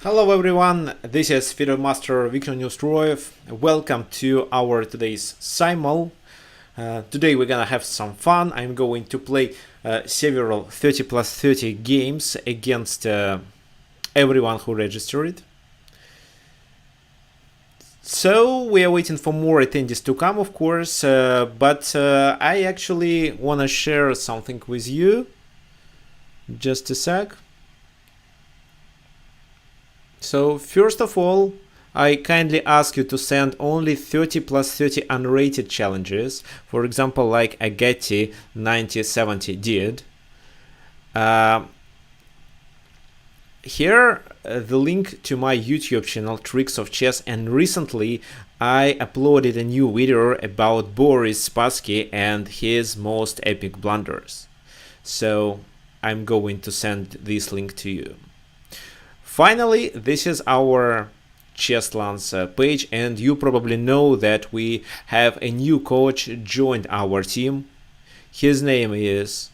Hello everyone, this is Fiddle Master Viktor Neustroev. Welcome to our today's Simul. Today we're gonna have some fun. I'm going to play several 30 plus 30 games against everyone who registered. So we are waiting for more attendees to come, of course, but I actually want to share something with you. Just a sec. So first of all, I kindly ask you to send only 30 plus 30 unrated challenges, for example, like Agati 9070 did. Here, the link to my YouTube channel, Tricks of Chess, and recently I uploaded a new video about Boris Spassky and his most epic blunders. So I'm going to send this link to you. Finally, this is our Chesslands page, and you probably know that we have a new coach joined our team. His name is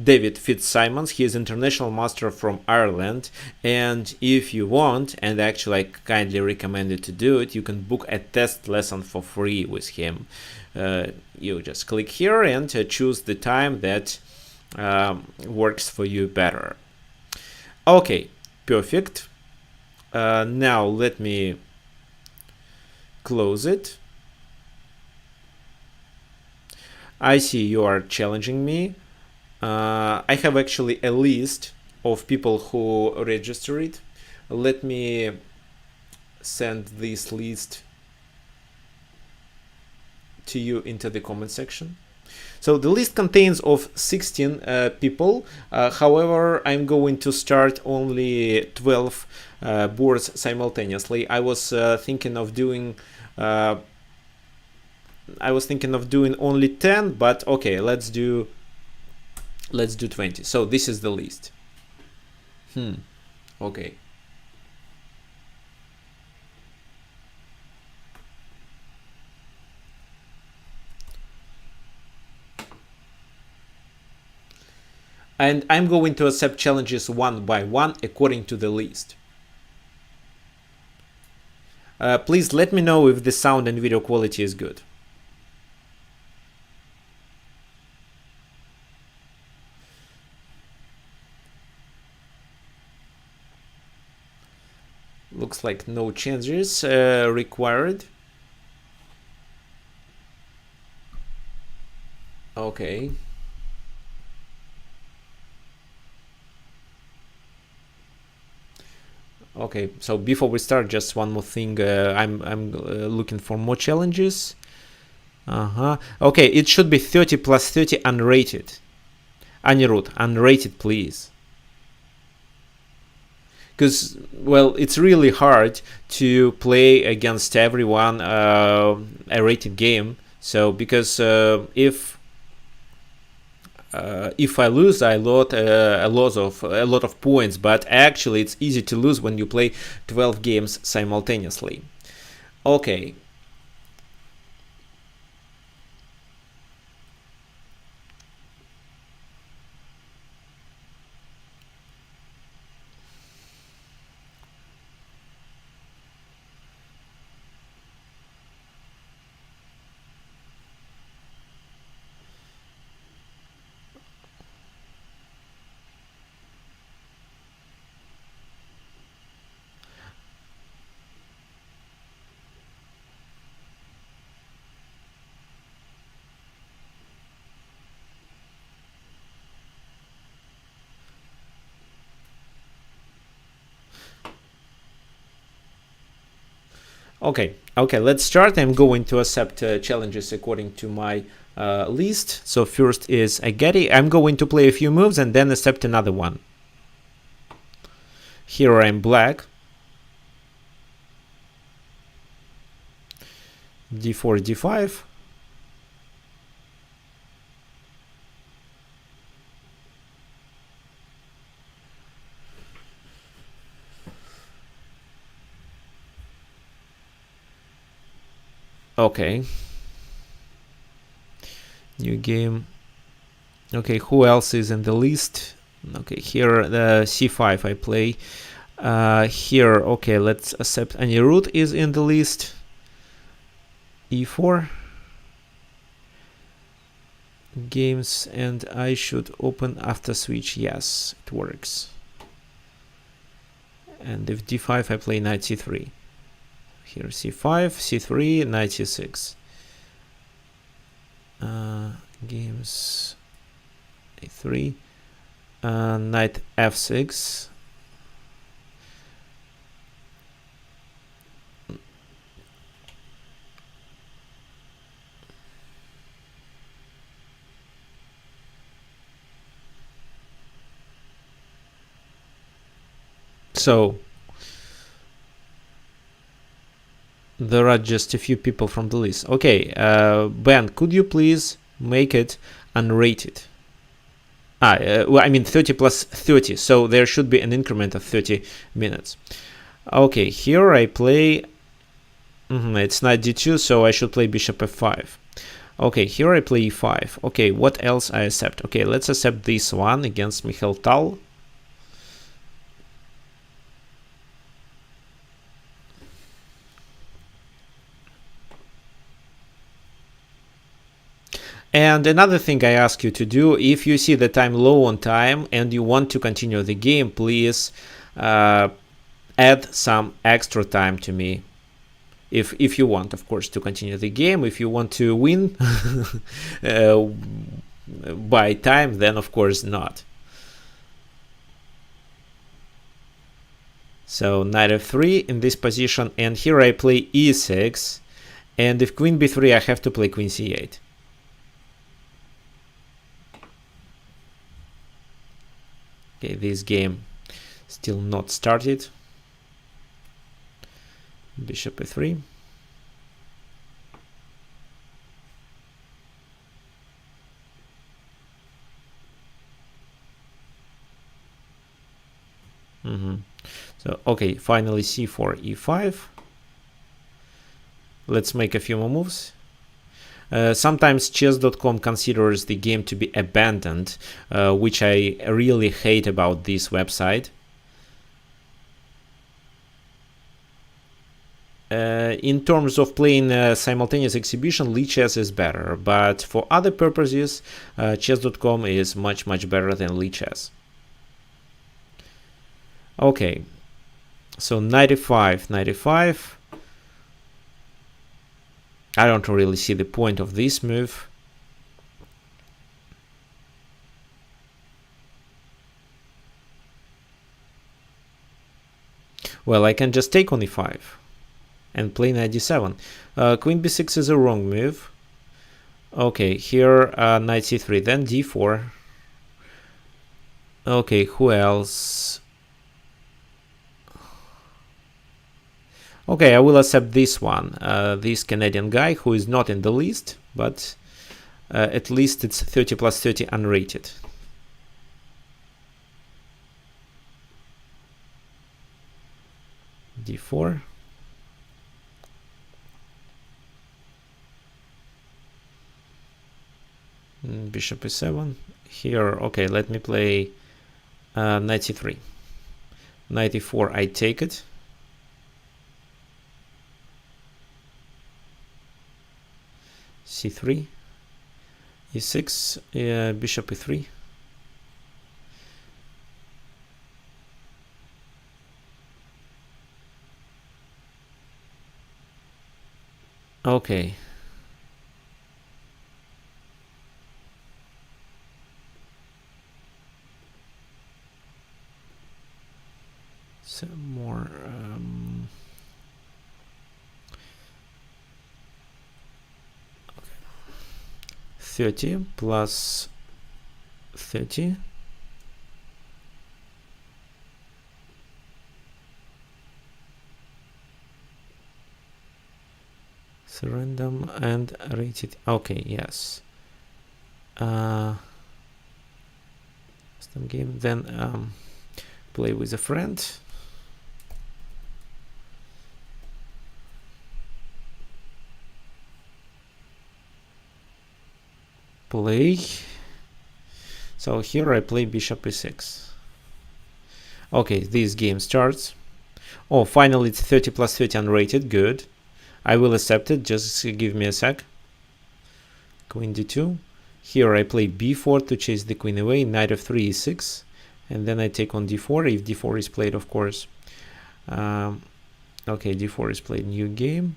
David Fitzsimons. He is international master from Ireland, and if you want, and actually I kindly recommend you to do it, you can book a test lesson for free with him. You just click here and choose the time that works for you better. Okay. Perfect. Now let me close it. I see you are challenging me. I have actually a list of people who registered. Let me send this list to you into the comment section. So the list contains of 16 people. However, I'm going to start only 12 boards simultaneously. I was thinking of doing only 10, but okay, let's do 20. So this is the list. Okay. And I'm going to accept challenges one by one according to the list. Please let me know if the sound and video quality is good. Looks like no changes required. Okay. Okay, so before we start, just one more thing. I'm looking for more challenges. Okay, it should be 30 plus 30 unrated. Anirudh, unrated, please. Because, well, it's really hard to play against everyone a rated game. So, because if I lose, I lot a lot of points, but actually it's easy to lose when you play 12 games simultaneously. Okay. Okay, let's start. I'm going to accept challenges according to my list. So first is Agati. I'm going to play a few moves and then accept another one. Here I'm black. D4, D5. Okay. New game. Okay, who else is in the list? Okay, here the C5 I play. Here, okay, let's accept any root is in the list. E4 games, and I should open after switch. Yes, it works. And if d5, I play knight c3. Here c5, c3, knight c6. Games a3, knight f6. So there are just a few people from the list. Okay, Ben, could you please make it unrated? Well, I mean 30 plus 30, so there should be an increment of 30 minutes. Okay, here I play, it's knight d2, so I should play bishop f5. Okay, here I play e5. Okay, what else I accept? Okay, let's accept this one against Michael Tal. And another thing I ask you to do, if you see that I'm low on time and you want to continue the game, please add some extra time to me. If you want, of course, to continue the game. If you want to win by time, then of course not. So knight f3 in this position, and here I play e6, and if queen b3, I have to play queen c8. Okay, this game still not started. Bishop a3. So, okay, finally c4, e5. Let's make a few more moves. Sometimes chess.com considers the game to be abandoned, which I really hate about this website. In terms of playing simultaneous exhibition, Lichess is better, but for other purposes, chess.com is much better than Lichess. Okay, so knight e5. I don't really see the point of this move. Well, I can just take on e5 and play knight d7. Queen b6 is a wrong move. Okay, here knight c3, then d4. Okay, who else? Okay, I will accept this one, this Canadian guy who is not in the list, but at least it's 30 plus 30 unrated. d4. Bishop e7. Here, okay, let me play knight c3. Knight e4, I take it. c3, e6, bishop e3. Okay. Some more 30 plus 30. Random and rated. Okay, yes. Some game, then play with a friend. Play. So here I play bishop e6. Okay, this game starts. Oh, finally it's 30 plus 30 unrated. Good. I will accept it. Just give me a sec. Queen d2. Here I play b4 to chase the queen away. Knight of 3 e6. And then I take on d4, if d4 is played, of course. Okay, d4 is played. New game.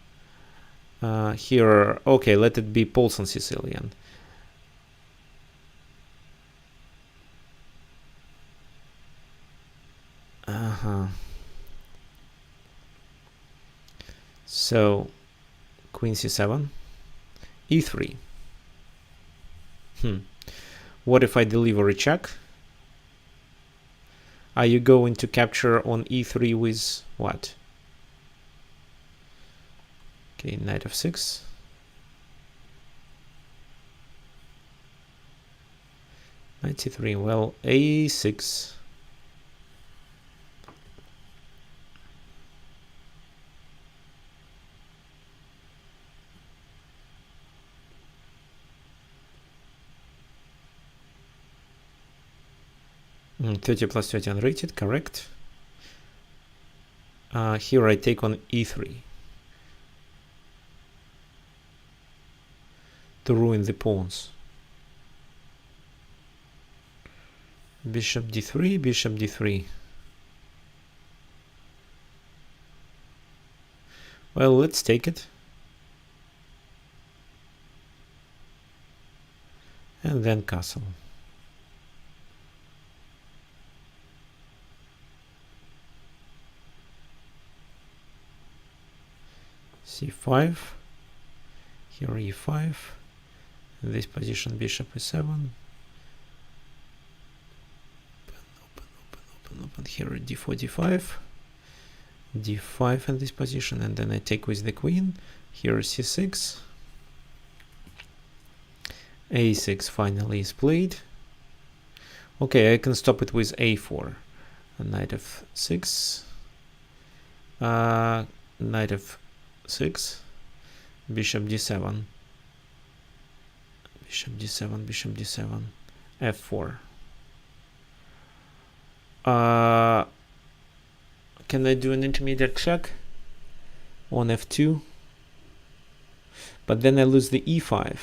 Here, okay, let it be Paulson Sicilian. So, queen c7, e3. What if I deliver a check? Are you going to capture on e3 with what? Okay, knight of 6. Knight c3, well, a6. Mm, 30 plus 30 unrated, correct. Here I take on e3 to ruin the pawns. Bishop d3, bishop d3. Well, let's take it. And then castle. c5. Here e5. In this position bishop e7. Open. Here d4, d5. d5 in this position, and then I take with the queen. Here c6. a6 finally is played. Okay, I can stop it with a4. Knight of 6. Knight of 6. Bishop d7. Bishop d7, bishop d7. f4. Can I do an intermediate check on f2? But then I lose the e5.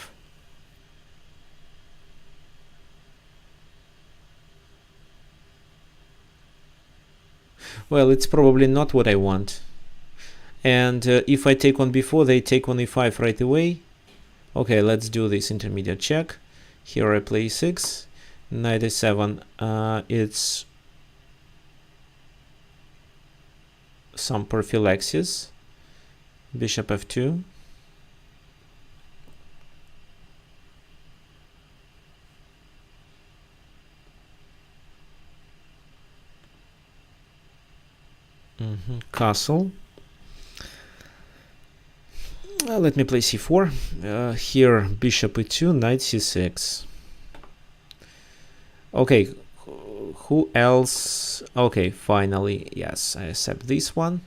Well, it's probably not what I want. And if I take on b4, they take on e5 right away. Okay, let's do this intermediate check. Here I play e6. Knight a7. It's some prophylaxis. Bishop f2. Castle. Let me play c4. Here bishop e2, knight c6. Okay, who else? Okay, finally, yes, I accept this one.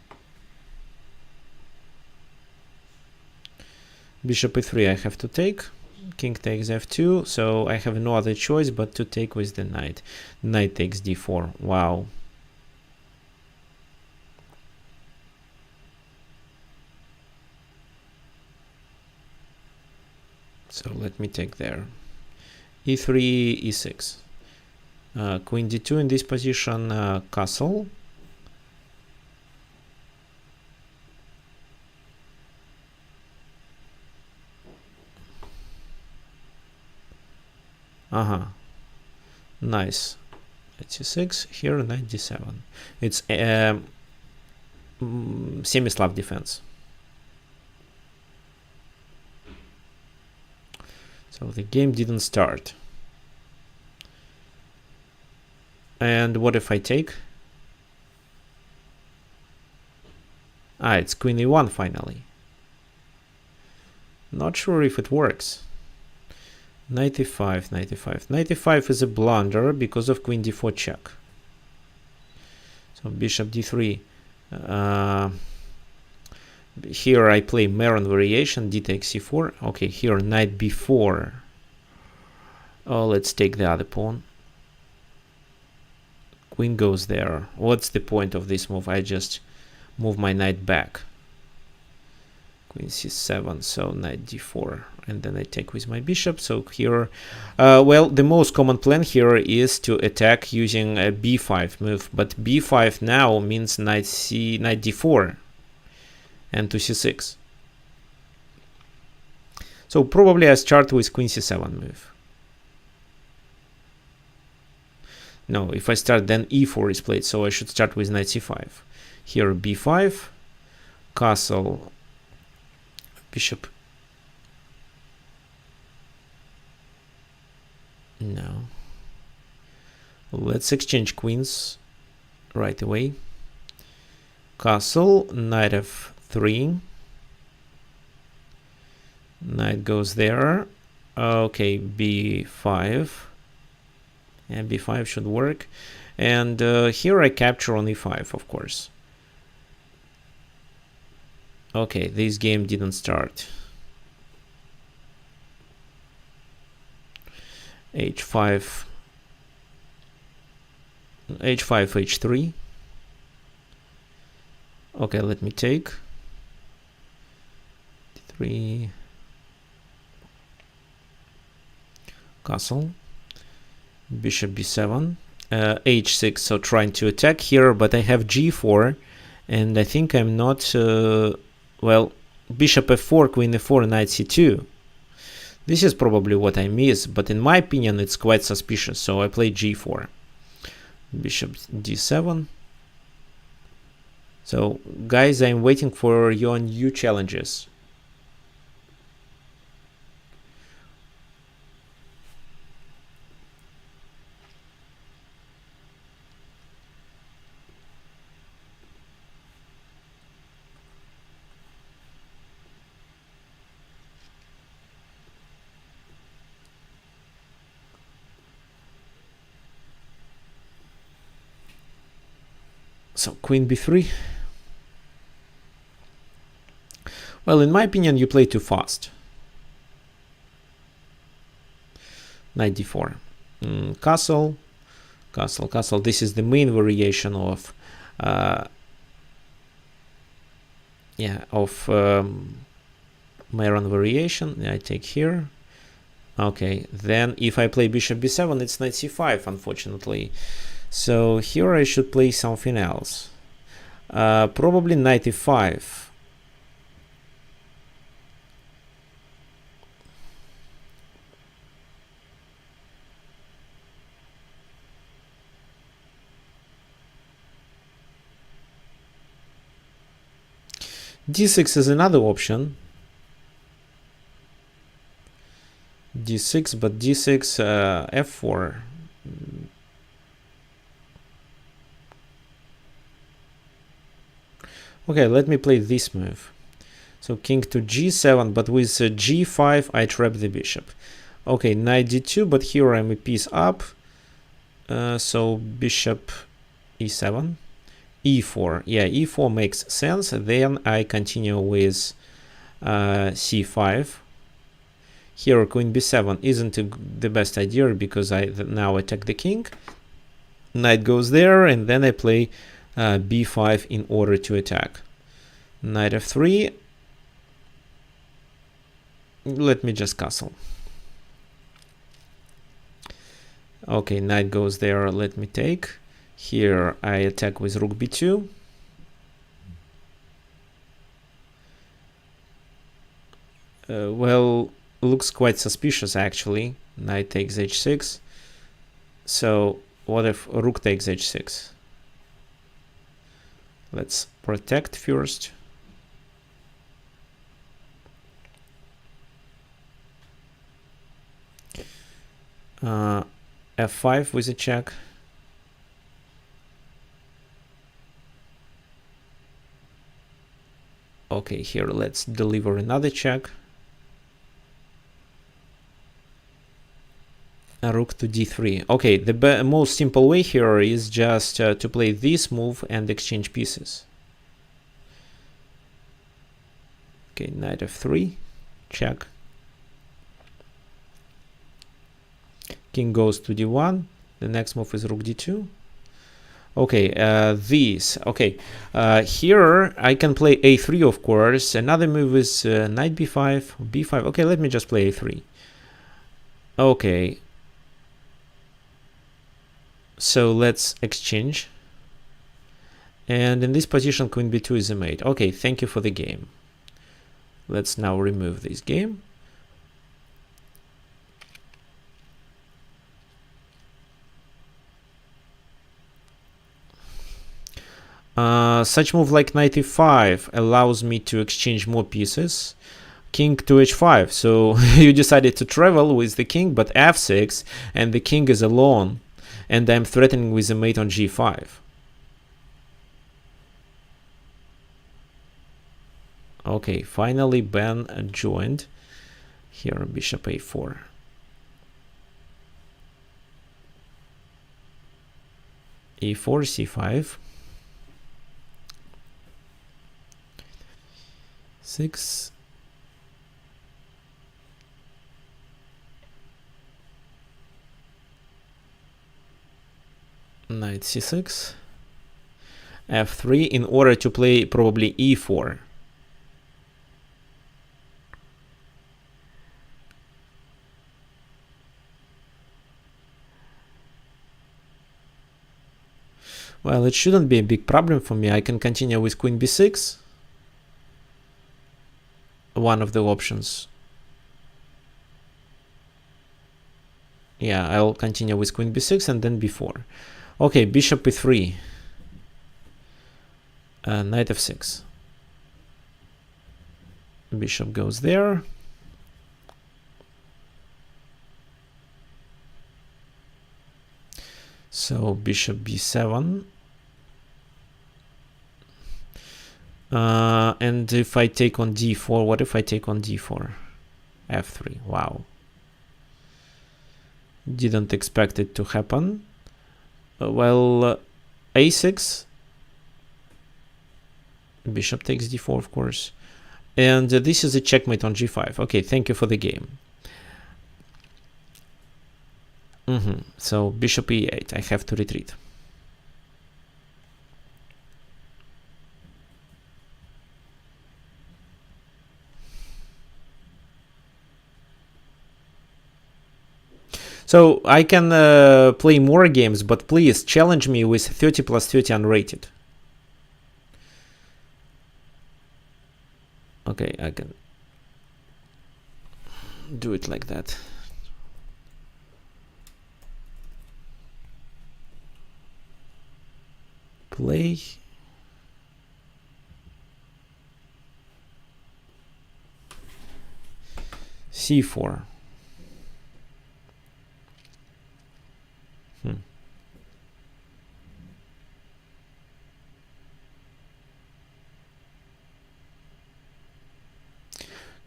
Bishop e3 I have to take. King takes f2, so I have no other choice but to take with the knight. Knight takes d4. Wow. So let me take there. e3, e6. Queen d2 in this position, castle. Nice. Knight c6. Here knight d7. It's semi-Slav defense. So the game didn't start. And what if I take? It's queen e1 finally. Not sure if it works. Knight e5, knight e5. Knight e5 is a blunder because of queen d4 check. So bishop d3. Here I play Maron variation, d takes c4. Okay, here knight b4. Oh, let's take the other pawn. Queen goes there. What's the point of this move? I just move my knight back. Queen c7, so knight d4, and then I take with my bishop. So here, well, the most common plan here is to attack using a b5 move, but b5 now means knight d4 and to c6. So probably I start with queen c7 move. No, if I start, then e4 is played, so I should start with knight c5. Here b5, castle, bishop. No. Let's exchange queens right away. Castle, knight f3. Knight goes there. Okay, b5. And b5 should work. And here I capture on e5, of course. Okay, this game didn't start. h5, h3. Okay, let me take 3, castle, bishop b7, h6. So trying to attack here, but I have g4, and I think I'm not. Well, bishop f4, queen f4, knight c2. This is probably what I miss, but in my opinion, it's quite suspicious. So I play g4, bishop d7. So, guys, I'm waiting for your new challenges. So, queen b3. Well, in my opinion, you play too fast. Knight d4. Castle, castle, castle. This is the main variation of Maron variation. I take here. Okay, then if I play bishop b7, it's knight c5, unfortunately. So here I should play something else. Probably knight e5. d6 is another option. d6, but d6, f4. Okay, let me play this move. So king to g7, but with g5 I trap the bishop. Okay, knight d2, but here I'm a piece up. So bishop e7. e4. Yeah, e4 makes sense. Then I continue with c5. Here queen b7 isn't the best idea because I now attack the king. Knight goes there, and then I play b5 in order to attack. Knight f3. Let me just castle. Okay, knight goes there. Let me take. Here I attack with rook b2. Well, looks quite suspicious actually. Knight takes h6. So what if rook takes h6? Let's protect first. F5 with a check. Okay, here let's deliver another check. Rook to d3. Okay, the most simple way here is just to play this move and exchange pieces. Okay, knight f3, check. King goes to d1. The next move is rook d2. Okay, these. Okay, here I can play a3, of course. Another move is knight b5, b5. Okay, let me just play a3. Okay. So let's exchange. And in this position, queen b2 is a mate. Okay, thank you for the game. Let's now remove this game. Such move like knight e5 allows me to exchange more pieces. King to h5. So you decided to travel with the king, but f6, and the king is alone. And I'm threatening with a mate on g5. Okay, finally Ben joined. Here, bishop a4. e4, c5. 6. Knight c6. f3 in order to play probably e4. Well, it shouldn't be a big problem for me. I can continue with queen b6. One of the options. Yeah, I'll continue with queen b6 and then b4. Okay, bishop e3. Knight f6. Bishop goes there. So bishop b7. And if I take on d4, what if I take on d4? f3. Wow. Didn't expect it to happen. Well, a6. Bishop takes d4, of course. And this is a checkmate on g5. Okay, thank you for the game. So bishop e8. I have to retreat. So I can play more games, but please challenge me with 30 plus 30 unrated. Okay, I can do it like that. Play. c4.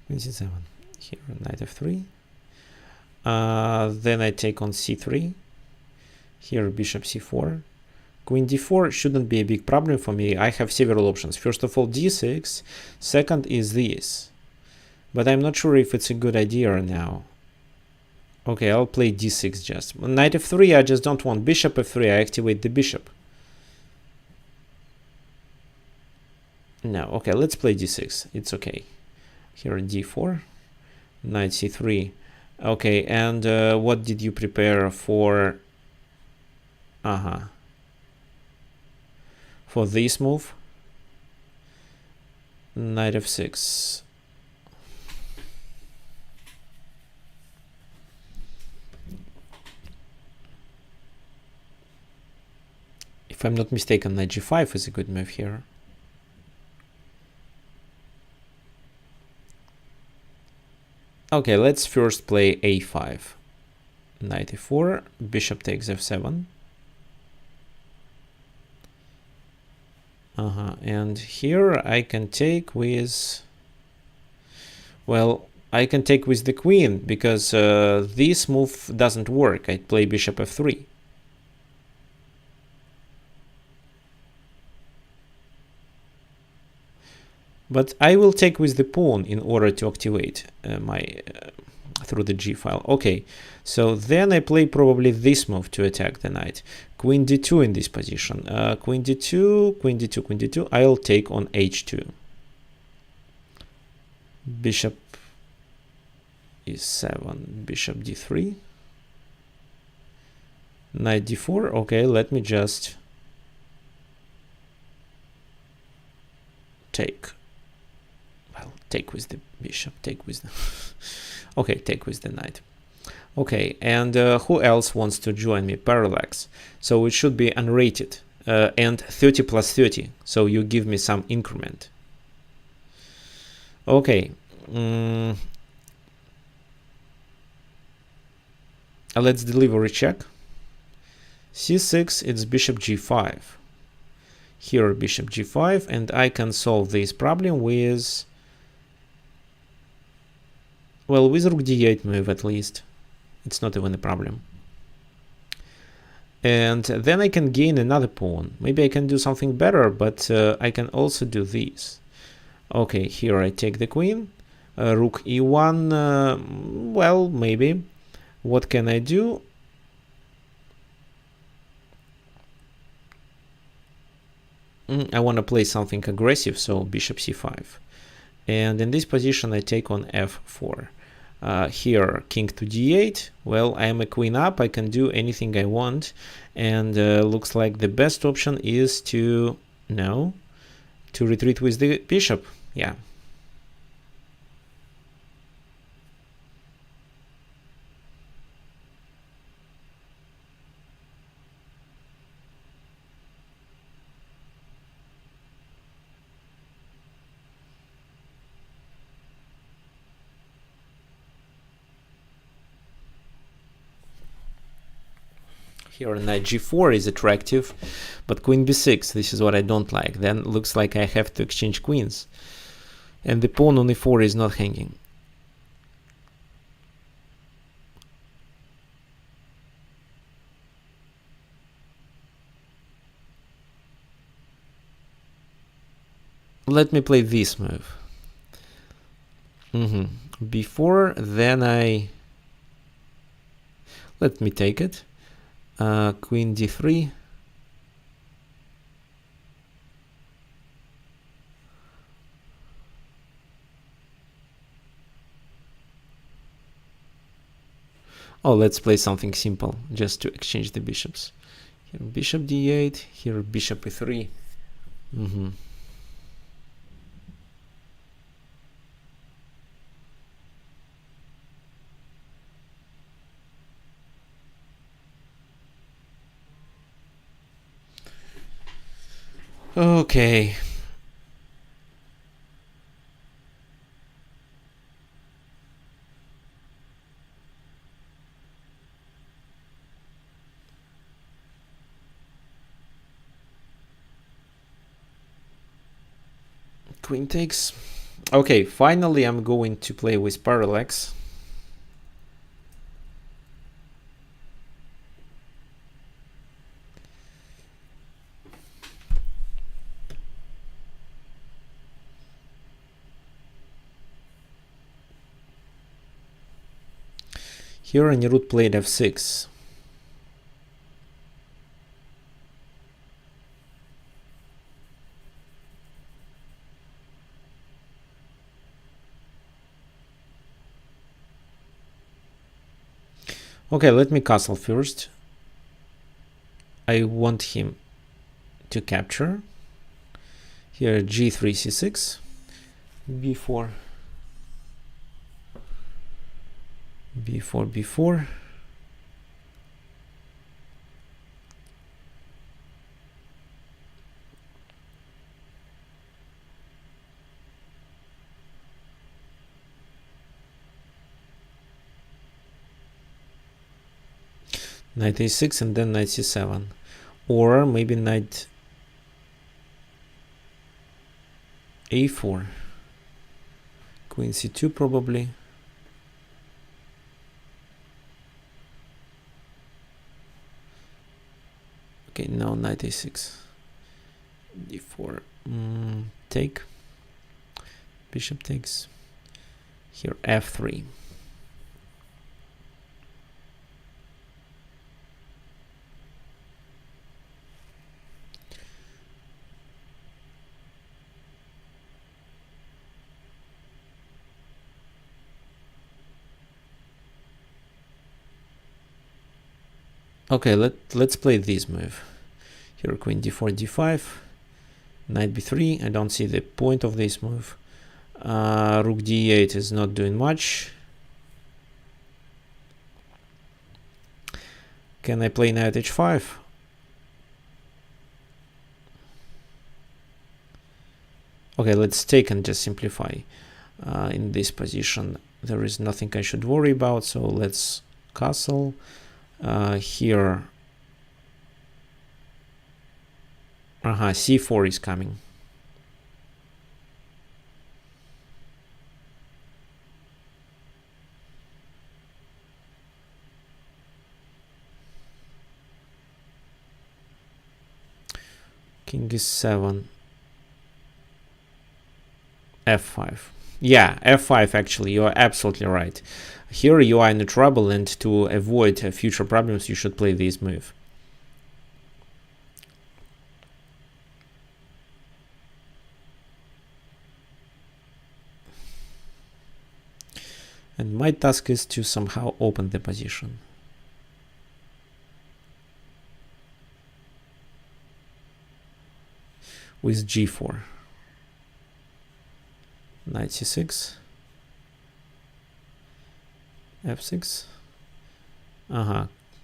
Queen c7. Here, knight f3. Then I take on c3. Here, bishop c4. Queen d4 shouldn't be a big problem for me. I have several options. First of all, d6. Second is this. But I'm not sure if it's a good idea now. Okay, I'll play d6 just. Knight f3, I just don't want bishop f3. I activate the bishop. No, okay, let's play d6. It's okay. Here d4, knight c3. Okay, and what did you prepare for? For this move? Knight f6. If I'm not mistaken, knight g5 is a good move here. Okay, let's first play a5. Knight e4, bishop takes f7. And here I can take with... Well, I can take with the queen, because this move doesn't work. I play bishop f3. But I will take with the pawn in order to activate my through the g file. Okay, so then I play probably this move to attack the knight. queen d2 in this position. Queen d2, queen d2, queen d2. I'll take on h2. Bishop e7, bishop d3. Knight d4. Okay, let me just take. Well, take with the bishop, take with the okay, take with the knight. Okay, and who else wants to join me? Parallax. So it should be unrated and 30 plus 30. So you give me some increment. Okay. Let's deliver a check. c6, it's bishop g5. Here bishop g5, and I can solve this problem with, well, with rook d8 move at least. It's not even a problem. And then I can gain another pawn. Maybe I can do something better, but I can also do this. Okay, here I take the queen. Rook e1, well, maybe. What can I do? I want to play something aggressive, so bishop c5. And in this position I take on f4. Here king to d8. Well, I am a queen up, I can do anything I want, and looks like the best option is to retreat with the bishop. Yeah. Here knight g4 is attractive, but queen b6, this is what I don't like. Then looks like I have to exchange queens, and the pawn on e4 is not hanging. Let me play this move. Before, then let me take it. Queen d3. Oh, let's play something simple, just to exchange the bishops. Here bishop d8, here bishop e3. Okay. Queen takes. Okay, finally I'm going to play with parallax. Here Anirudh played f6. Okay, let me castle first. I want him to capture. Here g3 c6, b4, b4, b4. Knight a6 and then knight c7, or maybe knight a4, queen c2 probably. Okay, now knight a6, d4, take, bishop takes, here f3. Okay, let's play this move. Here, queen d4, d5, knight b3. I don't see the point of this move. Rook d8 is not doing much. Can I play knight h5? Okay, let's take and just simplify. In this position, there is nothing I should worry about, so let's castle. Here, c4 is coming. King is 7. f5. Yeah, f5 actually, you are absolutely right. Here you are in trouble, and to avoid future problems, you should play this move. And my task is to somehow open the position. With g4. Knight c6. f6.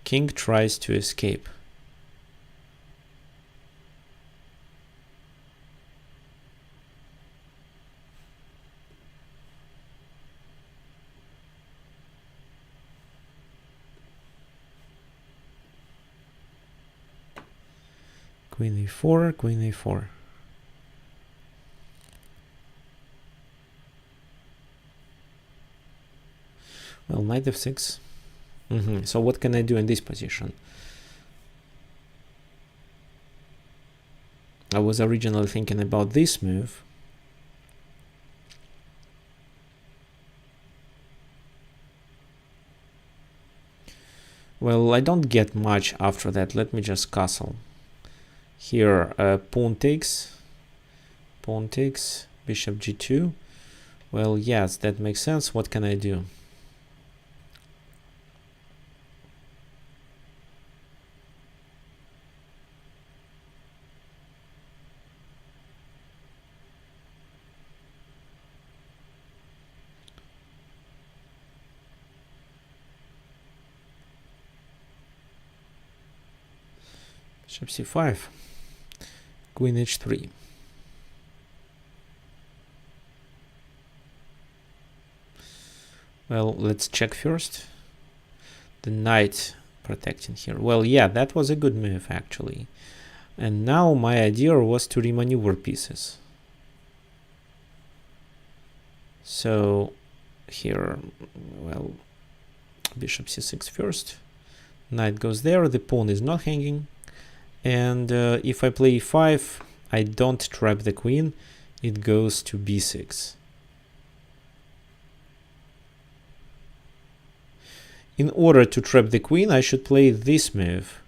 King tries to escape. Queen e4, queen e4. Well, knight f6. So what can I do in this position? I was originally thinking about this move. Well, I don't get much after that. Let me just castle. Here, pawn takes, bishop g2. Well, yes, that makes sense. What can I do? Bishop c5, queen h3. Well, let's check first. The knight protecting here. Well, yeah, that was a good move actually. And now my idea was to remaneuver pieces. So here, well, bishop c6 first. Knight goes there. The pawn is not hanging. And if I play e5, I don't trap the queen. It goes to b6. In order to trap the queen, I should play this move.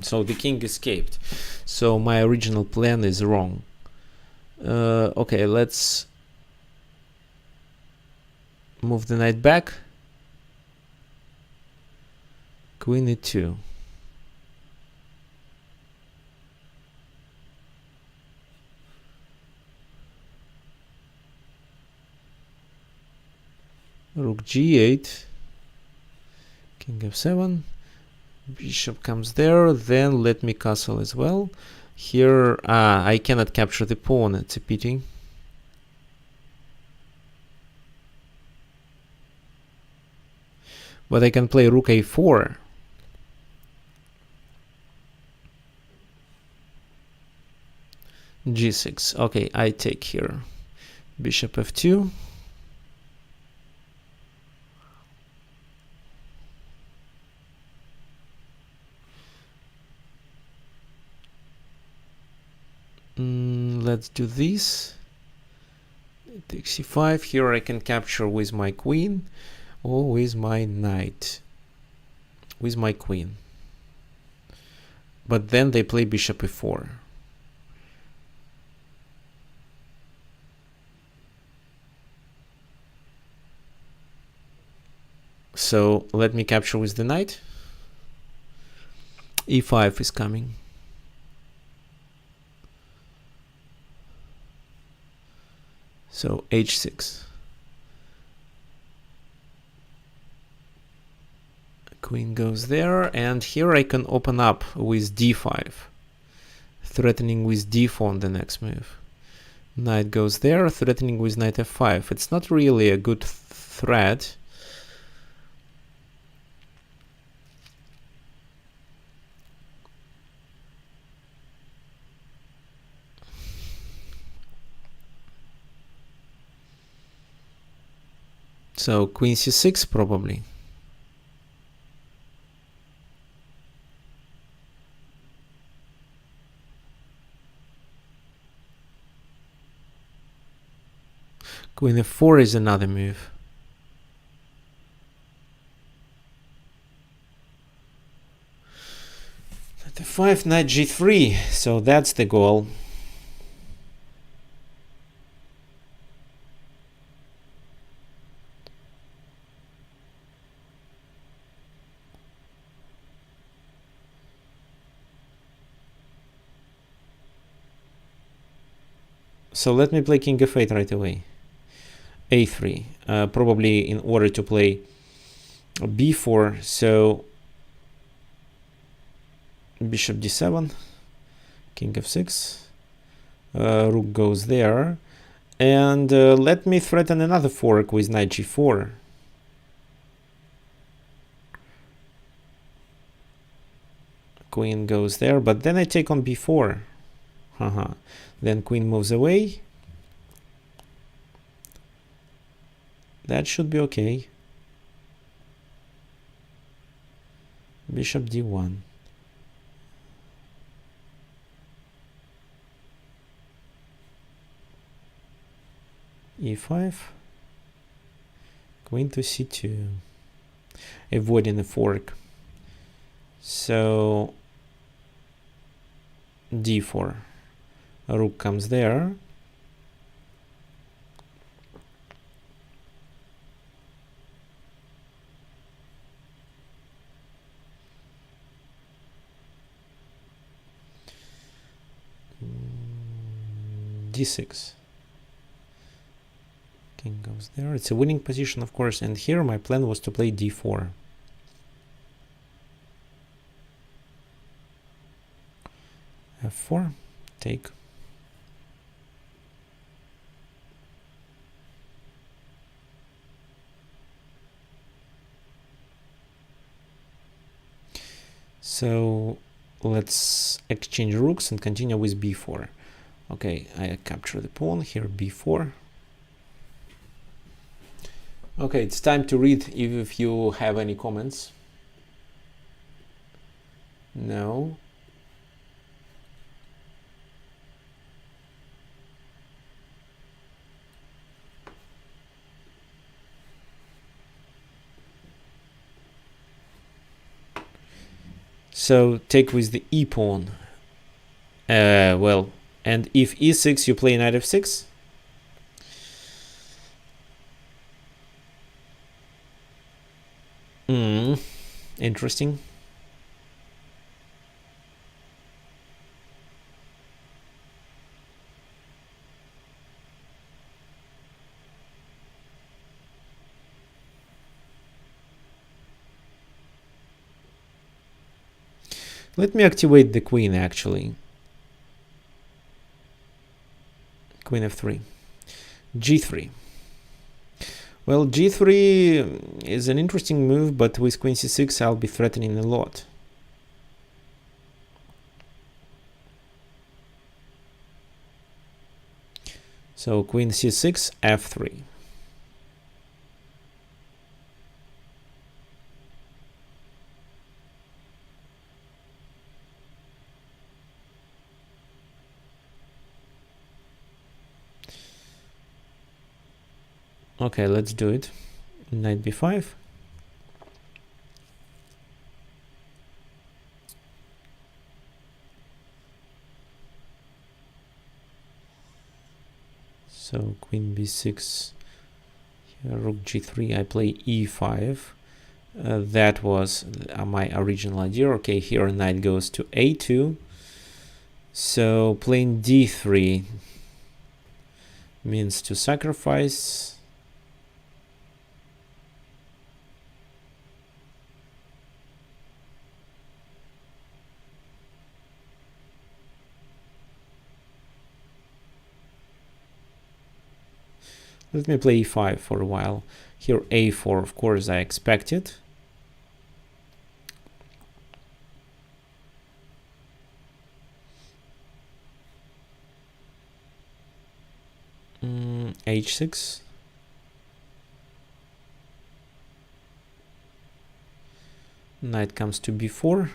So the king escaped. So my original plan is wrong. Okay, let's move the knight back. Queen e2. Rook g8. King f7. Bishop comes there. Then let me castle as well. Here, I cannot capture the pawn. It's a pity. But I can play rook a4. g6. Okay, I take here. Bishop f2. Let's do this. Take c5. Here I can capture with my queen or with my knight. With my queen. But then they play bishop e4. So let me capture with the knight. e5 is coming. So h6. Queen goes there, and here I can open up with d5, threatening with d4 on the next move. Knight goes there, threatening with knight f5. It's not really a good threat. So queen c6 probably. Queen f4 is another move. Knight f5, knight g3. So that's the goal. So let me play king f8 right away. a3, probably in order to play b4. So bishop d7, king f6, rook goes there, and let me threaten another fork with knight g4. Queen goes there, but then I take on b4. Then queen moves away. That should be okay. Bishop d1. e5. Queen to c2. Avoiding the fork. So d4. A rook comes there. d6. King goes there. It's a winning position, of course, and here my plan was to play d4. f4, take. So let's exchange rooks and continue with b4. Okay, I capture the pawn here, b4. Okay, it's time to read if you have any comments. No. So take with the e pawn. Well, and if e6, you play knight f6. Interesting. Let me activate the queen, actually. Queen f3. g3. Well, g3 is an interesting move, but with queen c6 I'll be threatening a lot. So queen c6, f3. Okay, let's do it. Knight b5. So queen b6, here, rook g3, I play e5, That was my original idea. Okay, here knight goes to a2. So playing d3 means to sacrifice. Let me play e5 for a while. Here a4, of course, I expect it. H6. Knight comes to b4.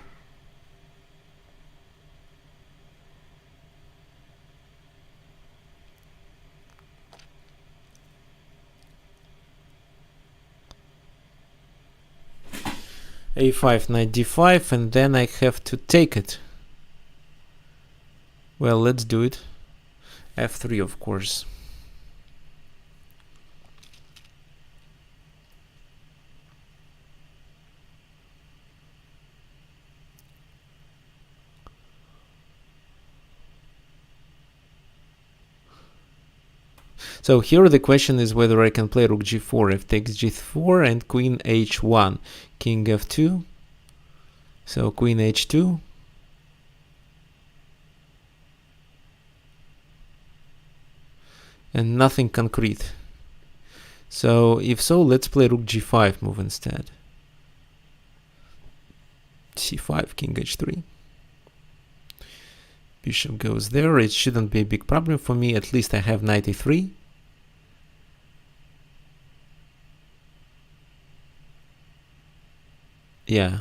a5, knight d5, and then I have to take it. Well, let's do it. f3, of course. So here the question is whether I can play rook g4, f takes g4, and queen h1, king f2. So queen h2. And nothing concrete. So if so, let's play rook g5 move instead. c5, king h3. Bishop goes there. It shouldn't be a big problem for me. At least I have knight e3. Yeah.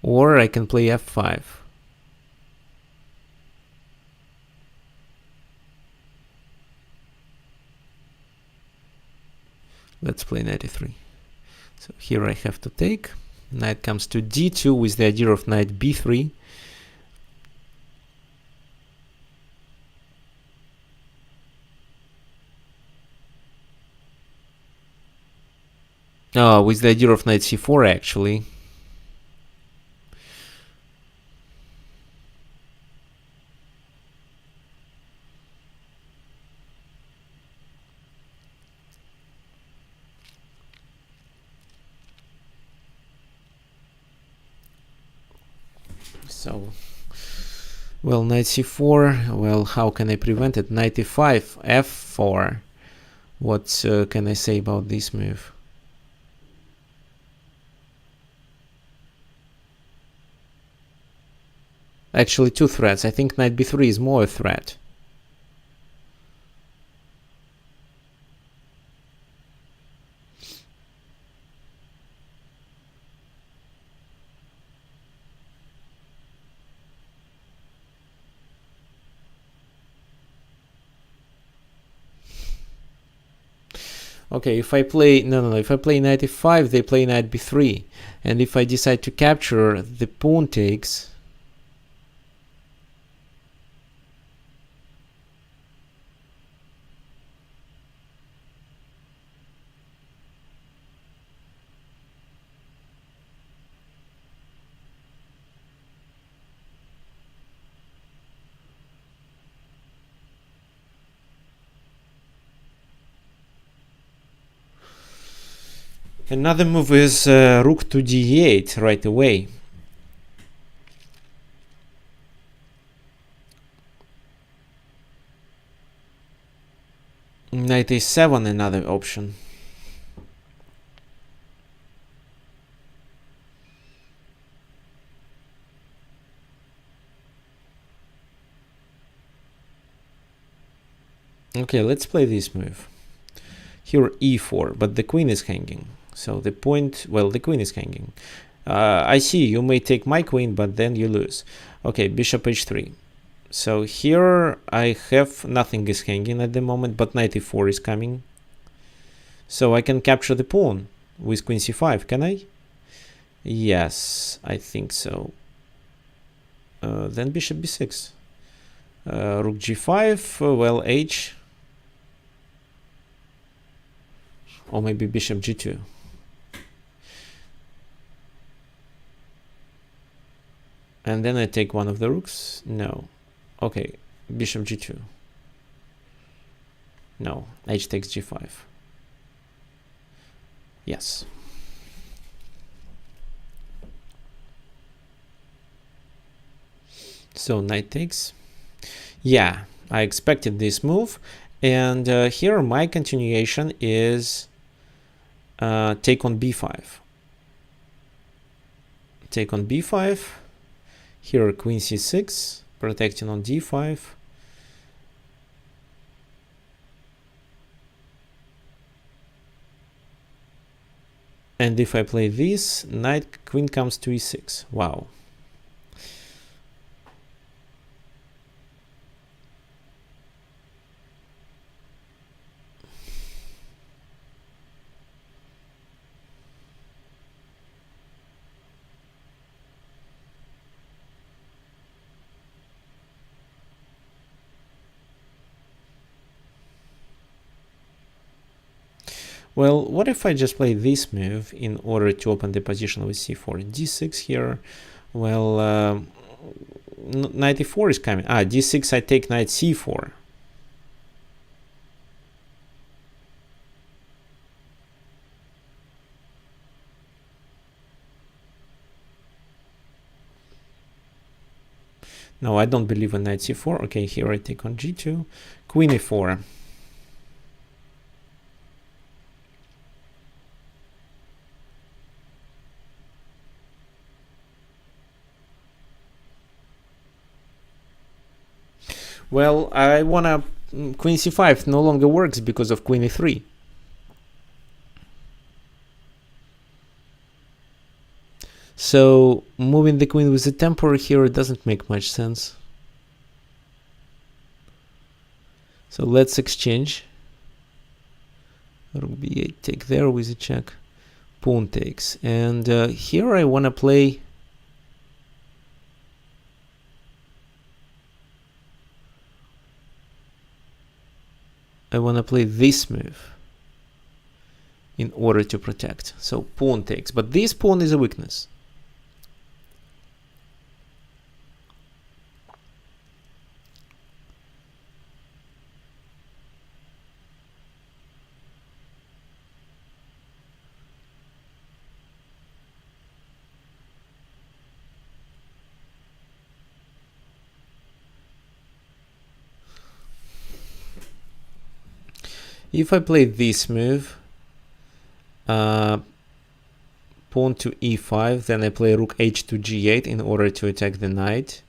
Or I can play f5. Let's play knight e3. So here I have to take. Knight comes to d2 with the idea of knight b3. Oh, with the idea of knight c4 actually. So, well, knight c4, well, how can I prevent it? Knight e5, f4. What can I say about this move? Actually, two threats. I think knight b3 is more a threat. Okay, if I play if I play knight e5, they play knight b3, and if I decide to capture, the pawn takes. Another move is rook to d8 right away. Knight a7, another option. Okay, let's play this move. Here e4, but the queen is hanging. So the point, well, the queen is hanging. I see, you may take my queen, but then you lose. Okay, bishop h3. So here I have nothing is hanging at the moment, but knight e4 is coming. So I can capture the pawn with queen c5, can I? Yes, I think so. Then bishop b6. Rook g5, well, h. Or maybe bishop g2. And then I take one of the rooks. No. Okay, bishop g2. No, h takes g5. Yes. So knight takes. Yeah, I expected this move. And here my continuation is take on b5. Take on b5. Here queen c6, protecting on d5. And if I play this, knight, queen comes to e6. Wow. Well, what if I just play this move in order to open the position with c4? d6 here. Well, knight e4 is coming. D6, I take knight c4. No, I don't believe in knight c4. Okay, here I take on g2. Queen e4. Well, I wanna... Queen c5 no longer works because of queen e3. So moving the queen with the temper here doesn't make much sense. So let's exchange. Rook b8, take there with a check. Pawn takes. And here I want to play... this move in order to protect. So pawn takes. But this pawn is a weakness. If I play this move, pawn to e5, then I play rook h to g8 in order to attack the knight.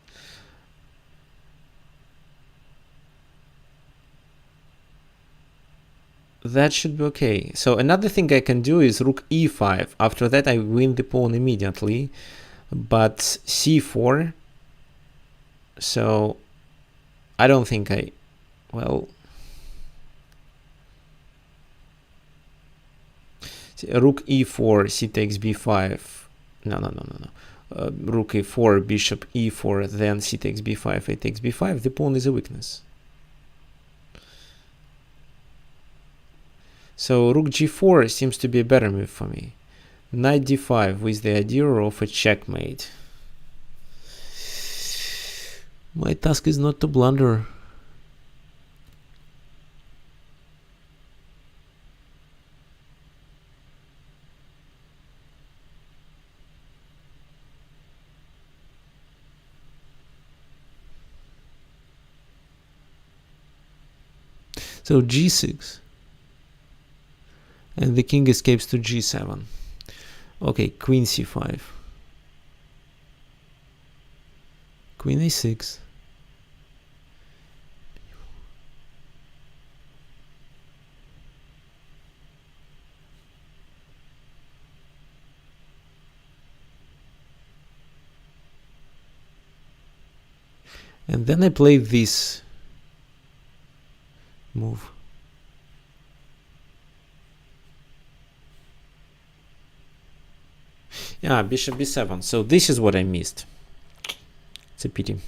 That should be okay. So another thing I can do is rook e5. After that I win the pawn immediately. But c4, so I don't think well, rook e4, c takes b5. No. Rook e4, bishop e4, then c takes b5, a takes b5. The pawn is a weakness. So rook g4 seems to be a better move for me. Knight d5 with the idea of a checkmate. My task is not to blunder. So g6. And the king escapes to g7. Okay, queen c5. Queen a6. And then I play this move. Yeah, bishop b7. So this is what I missed. It's a pity.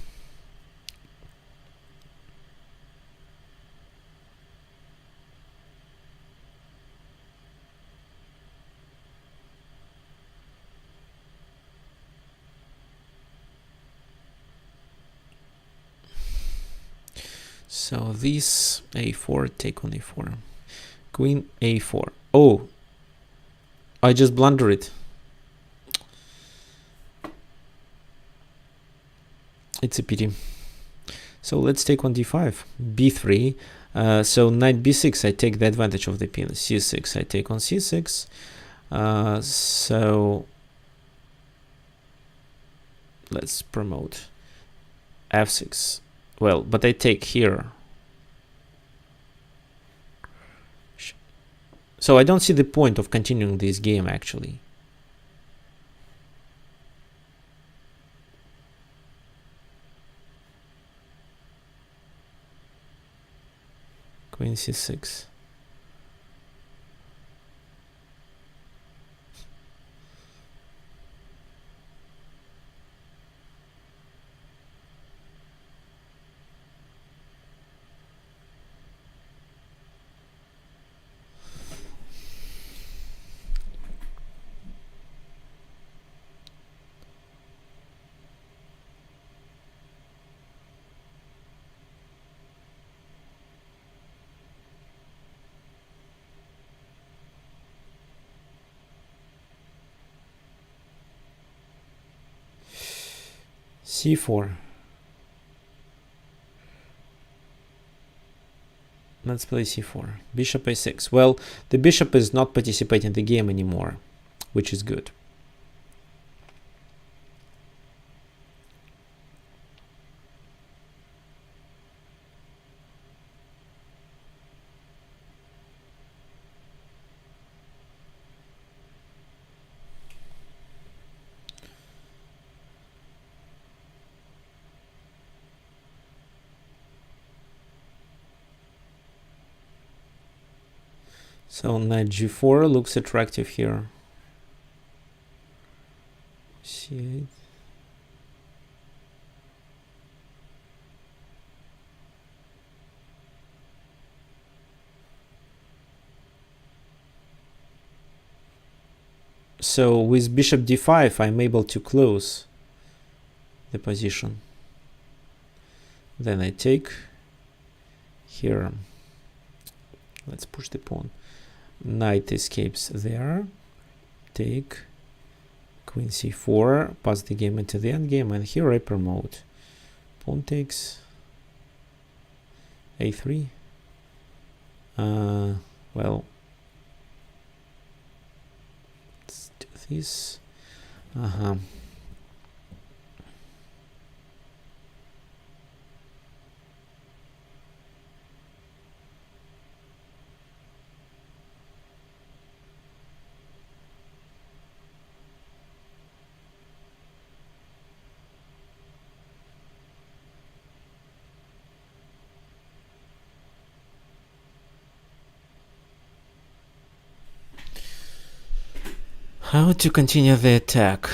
So this a4, take on a4. Queen a4. Oh, I just blundered it. It's a pity. So let's take on d5, b3. So knight b6, I take the advantage of the pin. c6, I take on c6. So let's promote f6. Well, but I take here. So I don't see the point of continuing this game actually. Queen c6. c4. Let's play c4. Bishop a6. Well, the bishop is not participating in the game anymore, which is good. So knight g4 looks attractive here. c8. So with bishop d5, I'm able to close the position. Then I take here. Let's push the pawn. Knight escapes there. Take. Queen c4. Pass the game into the endgame. And here I promote. Pawn takes. a3. Well. Let's do this. How to continue the attack?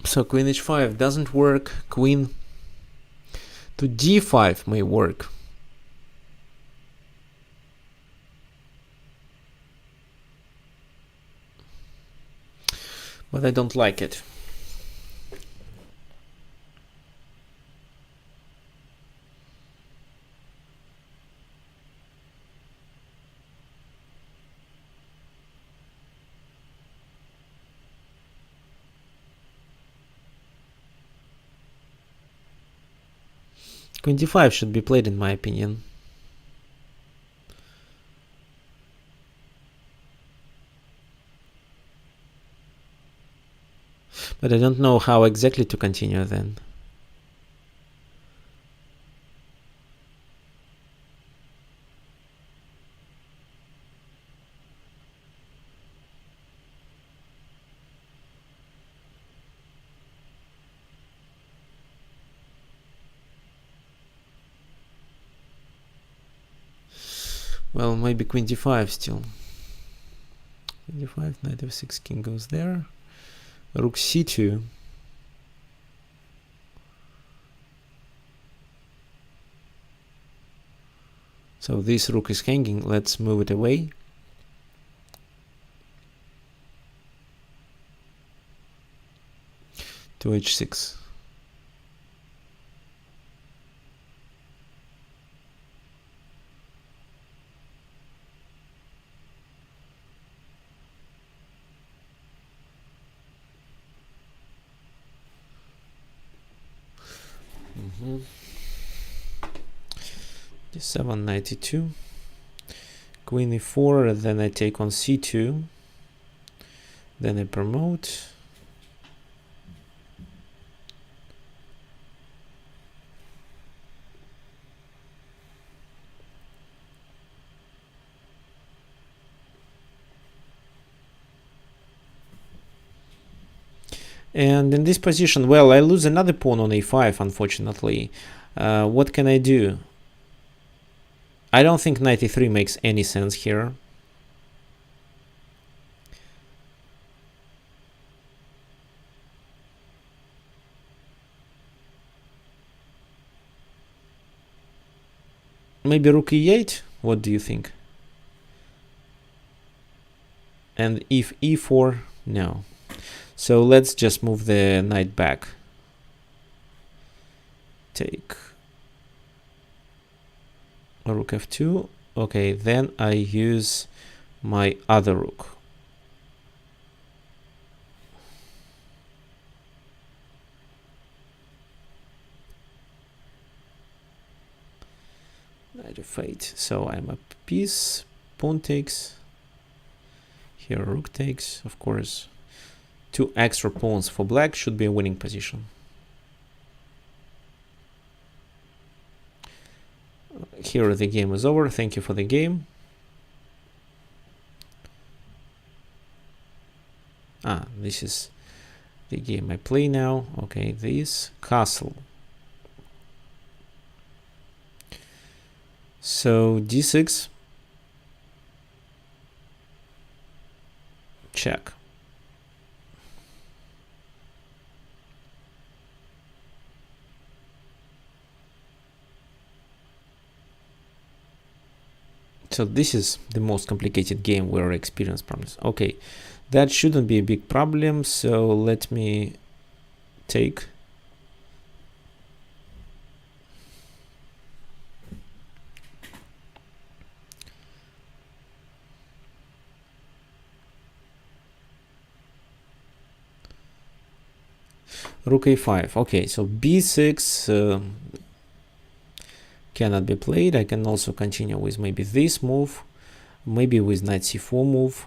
So queen h5 doesn't work. Queen to d5 may work. But I don't like it. Queen d5 should be played in my opinion. But I don't know how exactly to continue then. Well, maybe queen d5 still. Queen d5, knight f6, king goes there. Rook c2. So this rook is hanging. Let's move it away. To h6. d7, knight e2, queen e4, then I take on c2, then I promote. And in this position, well, I lose another pawn on a5, unfortunately. What can I do? I don't think knight e3 makes any sense here. Maybe rook e8? What do you think? And if e4? No. So let's just move the knight back. Take rook f2. Okay, then I use my other rook. Knight f8. So I'm a piece. Pawn takes. Here rook takes, of course. 2 extra pawns for black should be a winning position. Here the game is over. Thank you for the game. This is the game I play now. Okay, this castle. So d6. Check. So this is the most complicated game where I experience problems. Okay, that shouldn't be a big problem. So let me take. Rook a5. Okay, so b6 cannot be played. I can also continue with maybe this move, maybe with knight c4 move.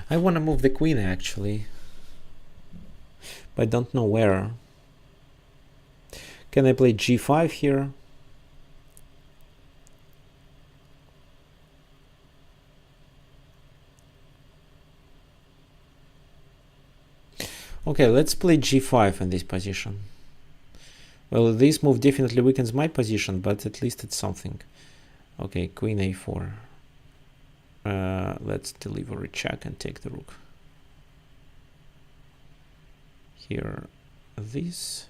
I want to move the queen actually, but I don't know where. Can I play g5 here? Okay, let's play g5 in this position. Well, this move definitely weakens my position, but at least it's something. Okay, queen a4. Let's deliver a check and take the rook. Here, this.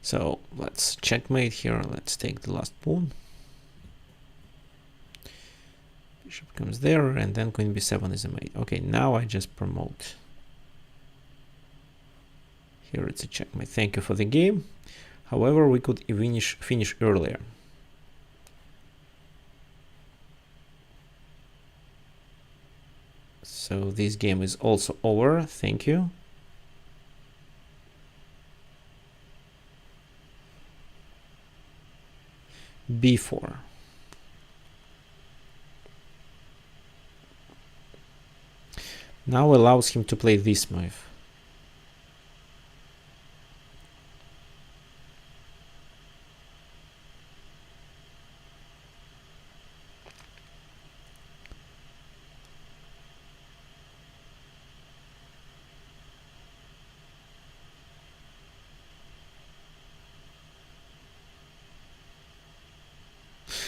So let's checkmate here. Let's take the last pawn. Bishop comes there, and then queen b7 is a mate. Okay, now I just promote. Here it's a checkmate. Thank you for the game. However, we could finish earlier. So this game is also over. Thank you. b4. Now allows him to play this move.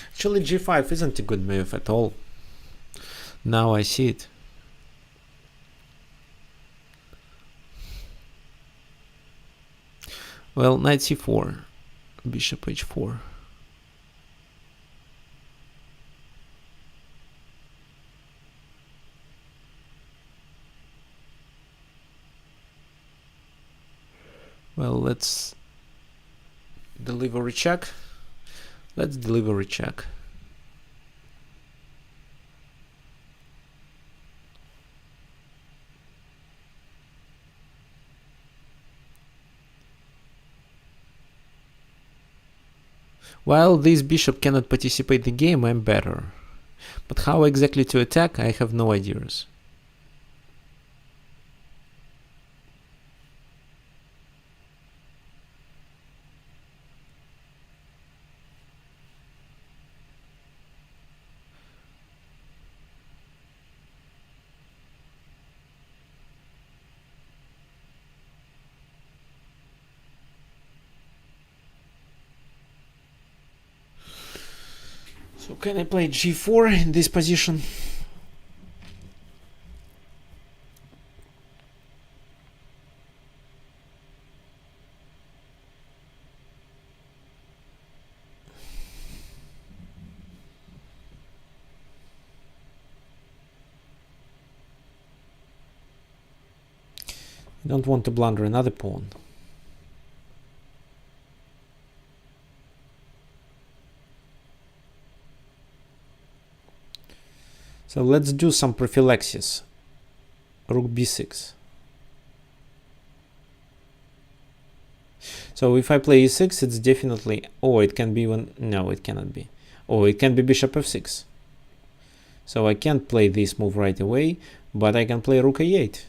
Actually, g5 isn't a good move at all. Now I see it. Well, knight c4, bishop h4. Well, let's deliver a check. Let's deliver a check. While this bishop cannot participate in the game, I'm better. But how exactly to attack, I have no ideas. So can I play g4 in this position? I don't want to blunder another pawn. So let's do some prophylaxis. Rook b6. So if I play e6, it's definitely... Oh, it can be one... No, it cannot be. Oh, it can be bishop f6. So I can't play this move right away, but I can play rook a8.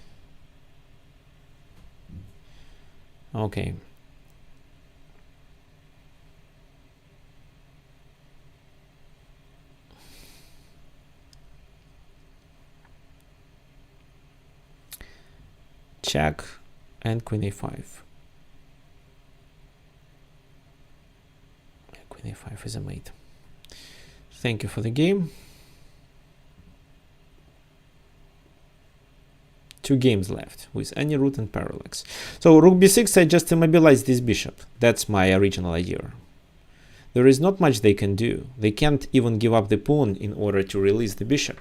Okay. Check and queen a5. Queen a5 is a mate. Thank you for the game. 2 games left with any root and parallax. So rook b6, I just immobilize this bishop. That's my original idea. There is not much they can do. They can't even give up the pawn in order to release the bishop.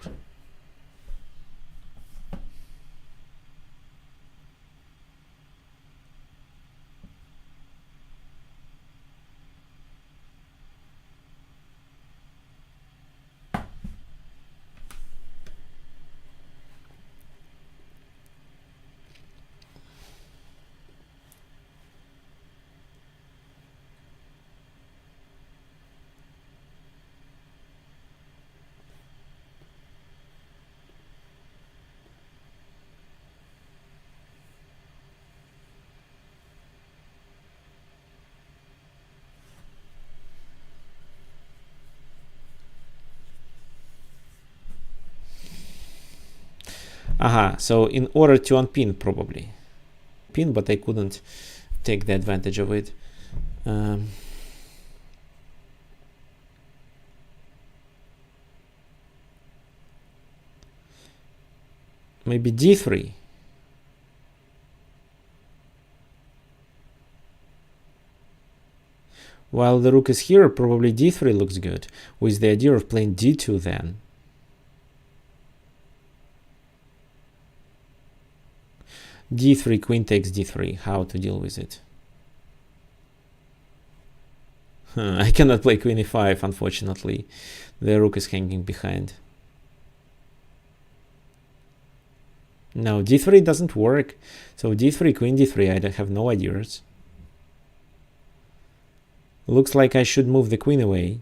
Aha, so in order to unpin probably. Pin, but I couldn't take the advantage of it. Maybe d3. While the rook is here, probably d3 looks good, with the idea of playing d2 then. d3, queen takes d3. How to deal with it? I cannot play queen e5, unfortunately. The rook is hanging behind. No, d3 doesn't work. So d3, queen d3, I have no ideas. Looks like I should move the queen away.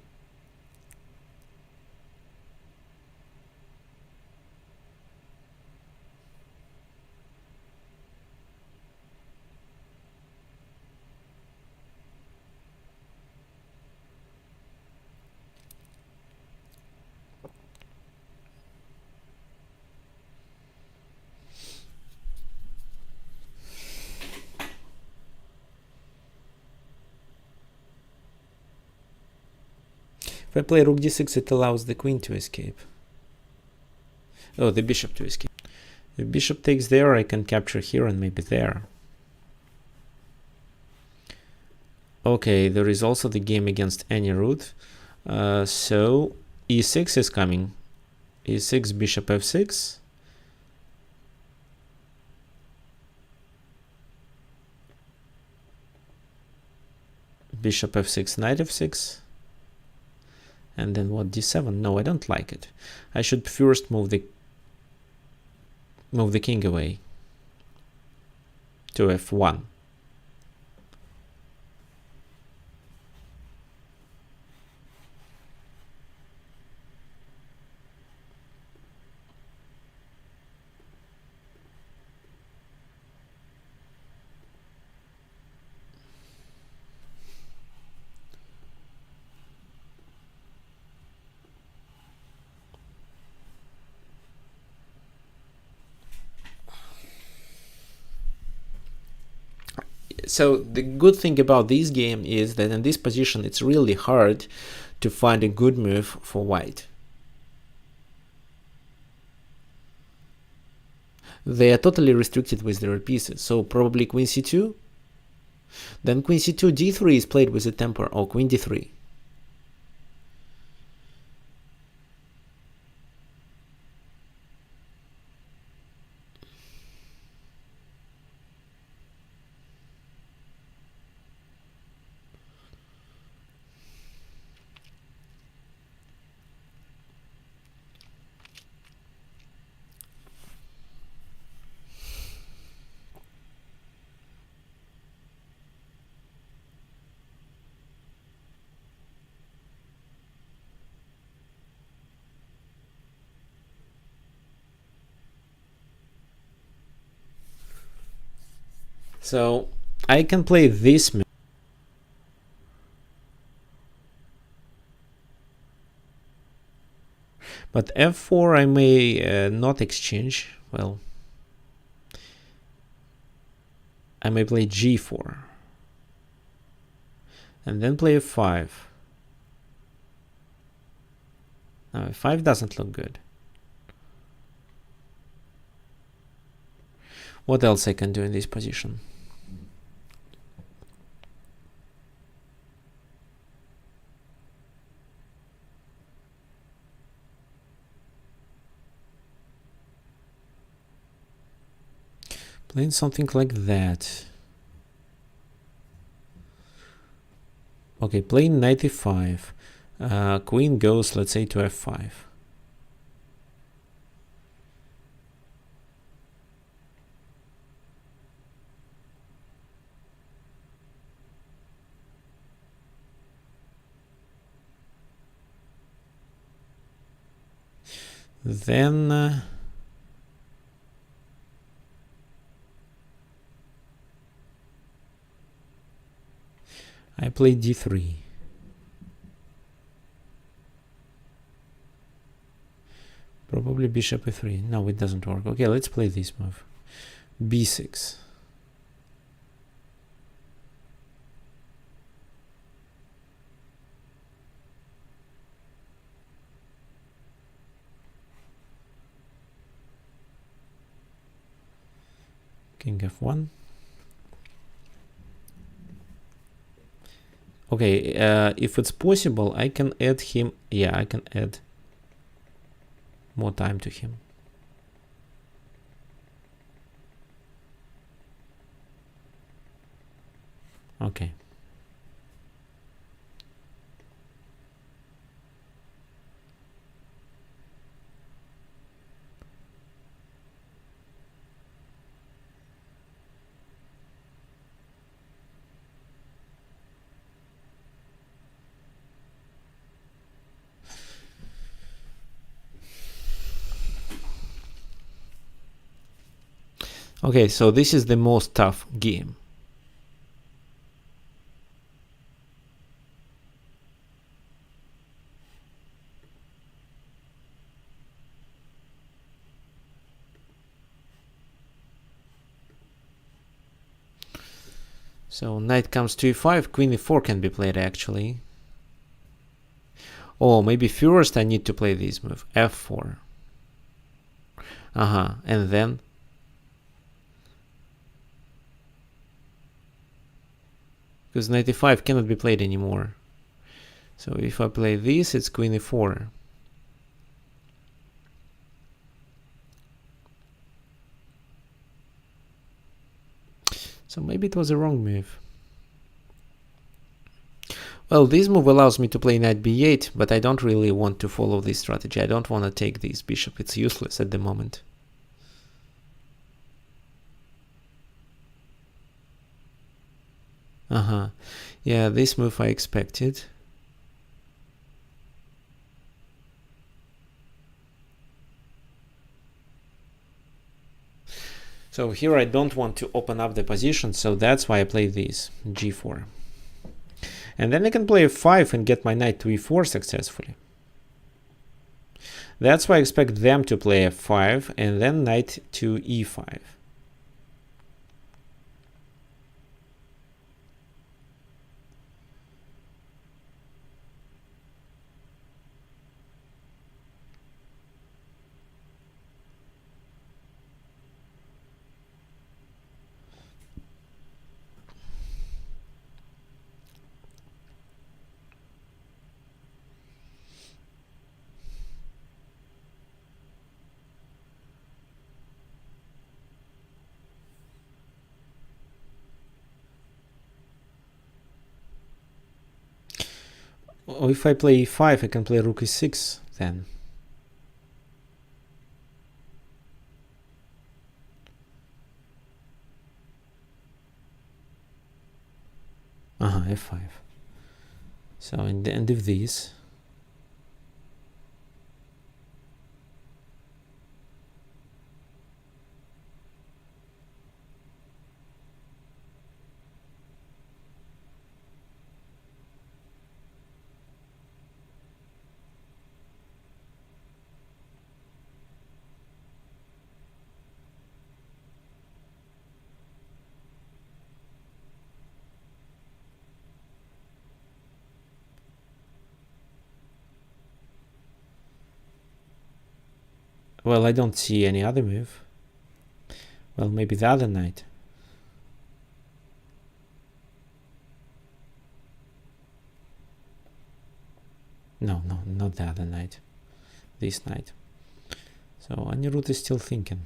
If I play rook d6, it allows the queen to escape. Oh, the bishop to escape. If bishop takes there, I can capture here and maybe there. Okay, there is also the game against any root. So e6 is coming. e6, bishop f6. Bishop f6, knight f6. And then what, d7? No, I don't like it. I should first move the king away to f1. So the good thing about this game is that in this position it's really hard to find a good move for white. They are totally restricted with their pieces, so probably queen c2. Then queen c2, d3 is played with a temper, or queen d3. So I can play this move. But f4 I may not exchange. Well, I may play g4. And then play f5. Now f5 doesn't look good. What else I can do in this position? Playing something like that. Okay, playing knight e5. Queen goes, let's say, to f5. Then I play d3. Probably bishop e3. No, it doesn't work. Okay, let's play this move. b6. King f1. Okay, if it's possible, I can add him. Yeah, I can add more time to him. Okay. Okay, so this is the most tough game. So knight comes to e5, queen e4 can be played actually. Oh, maybe first I need to play this move, f4. And then because knight e5 cannot be played anymore. So if I play this, it's queen e4. So maybe it was a wrong move. Well, this move allows me to play knight b8, but I don't really want to follow this strategy. I don't want to take this bishop. It's useless at the moment. Yeah, this move I expected. So here I don't want to open up the position, so that's why I play this, g4. And then I can play f5 and get my knight to e4 successfully. That's why I expect them to play f5 and then knight to e5. Or if I play e5, I can play rook e6 then. F5. So in the end of this, well, I don't see any other move. Well, maybe the other knight. No, not the other knight. This knight. So Anirudh is still thinking.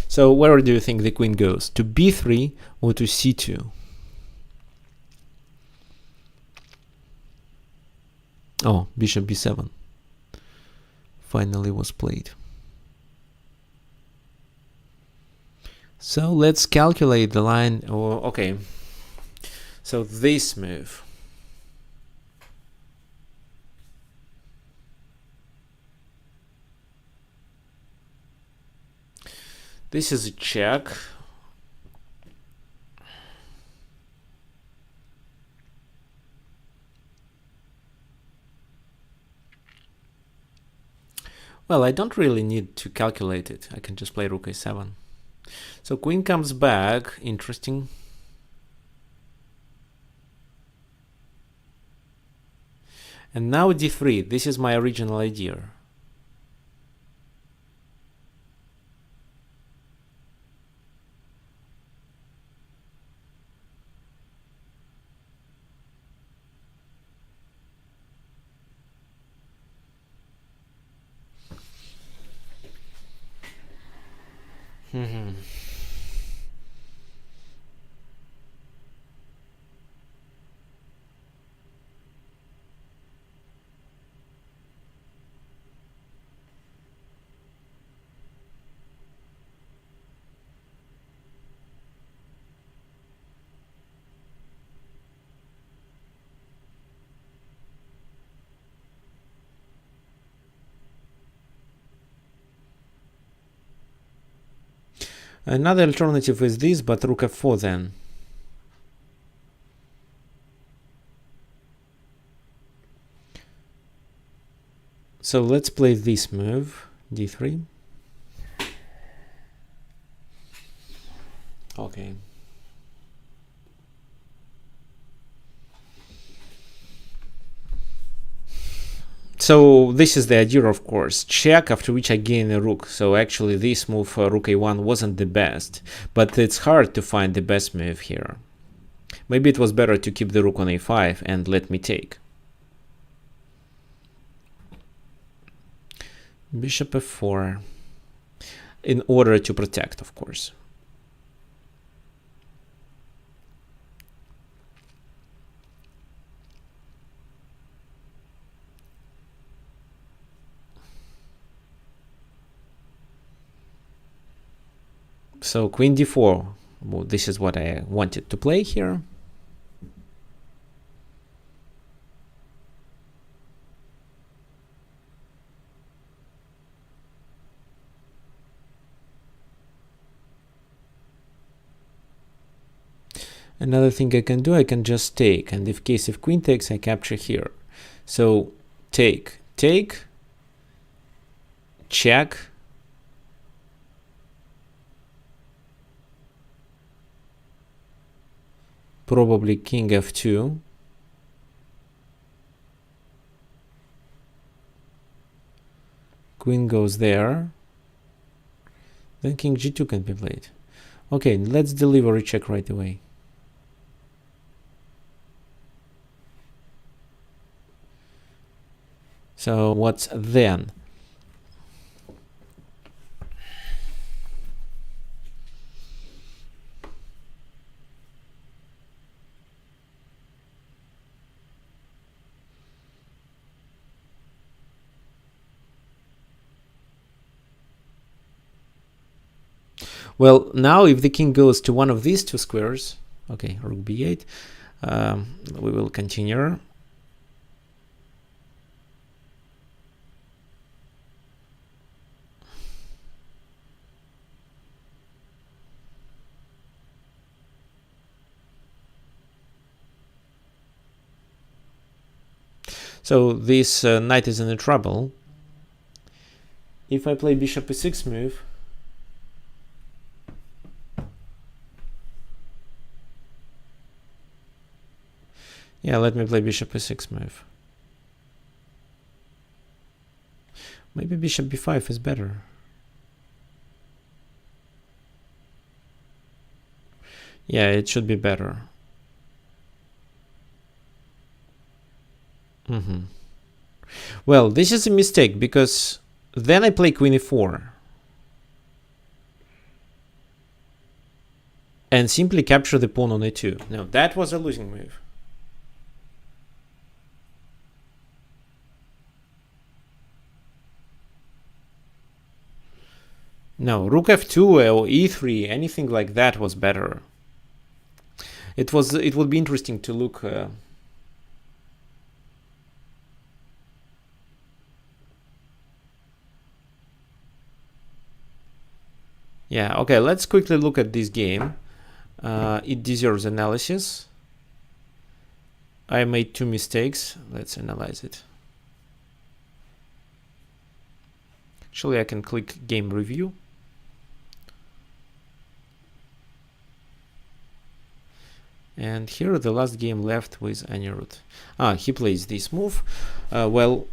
So where do you think the queen goes? To b3 or to c2? Oh, bishop b7 finally was played. So let's calculate the line. Oh, okay. So this move. This is a check. Well, I don't really need to calculate it. I can just play rook a7. So queen comes back. Interesting. And now d3. This is my original idea. Mhm. Another alternative is this, but rook f4 then. So let's play this move, d3. Okay. So this is the idea, of course. Check, after which I gain a rook. So actually this move, rook a1, wasn't the best. But it's hard to find the best move here. Maybe it was better to keep the rook on a5 and let me take. Bishop f4. In order to protect, of course. So queen d4. Well, this is what I wanted to play here. Another thing I can do, I can just take, and if queen takes, I capture here. So take, check, probably king f2, queen goes there, then king g2 can be played. Okay, let's deliver a check right away. So what's then? Well, now if the king goes to one of these two squares, okay, rook b8, we will continue. So this knight is in trouble. If I play bishop e6 move, yeah, let me play bishop e6 move. Maybe bishop b5 is better. Yeah, it should be better. Well, this is a mistake because then I play queen e4 and simply capture the pawn on a2. No, that was a losing move. No, rook f2 or e3, anything like that was better. It would be interesting to look. Yeah, okay, let's quickly look at this game. It deserves analysis. I made two mistakes. Let's analyze it. Actually, I can click game review. And here the last game left with Anirudh. He plays this move. Well,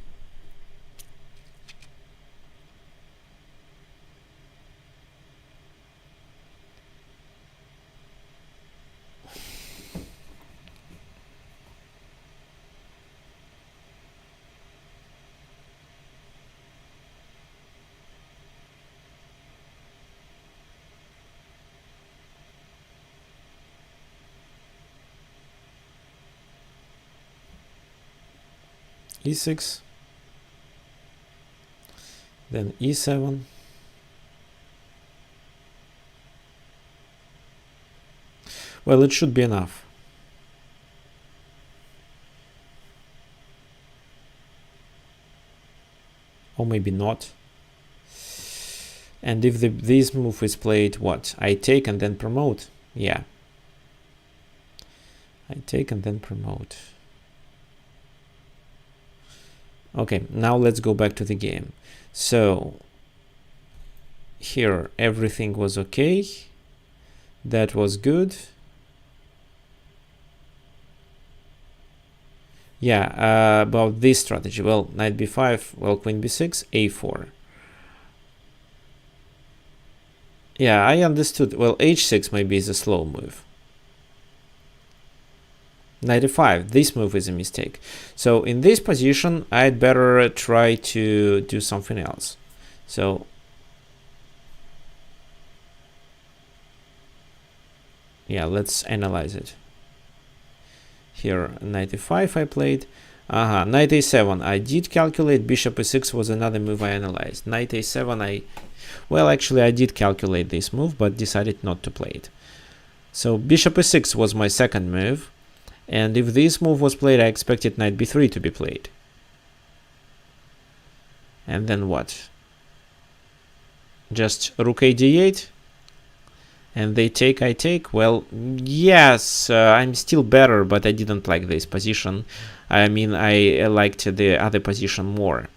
e6, then e7, well, it should be enough. Or maybe not. And if this move is played, what? I take and then promote. Yeah. I take and then promote. Okay, now let's go back to the game. So here everything was okay. That was good. Yeah, about this strategy. Well, knight b5, well, queen b6, a4. Yeah, I understood. Well, h6 maybe is a slow move. Knight e5, this move is a mistake. So in this position, I'd better try to do something else. So yeah, let's analyze it. Here, knight e5 I played. Knight a7, I did calculate. Bishop e6 was another move I analyzed. Knight a7, well, actually I did calculate this move, but decided not to play it. So bishop e6 was my second move. And if this move was played, I expected knight b3 to be played. And then what? Just rook a d8? And they take, I take. Well, yes, I'm still better, but I didn't like this position. I mean, I liked the other position more.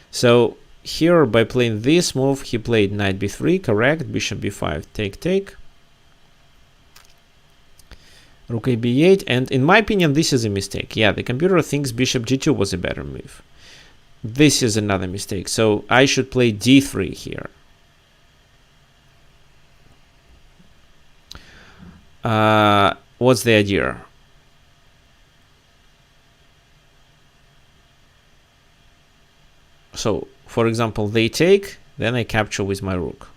So here, by playing this move, he played knight b3, correct? Bishop b5, take, take. Rook a b8, and in my opinion, this is a mistake. Yeah, the computer thinks bishop g2 was a better move. This is another mistake. So I should play d3 here. What's the idea? So, for example, they take, then I capture with my rook.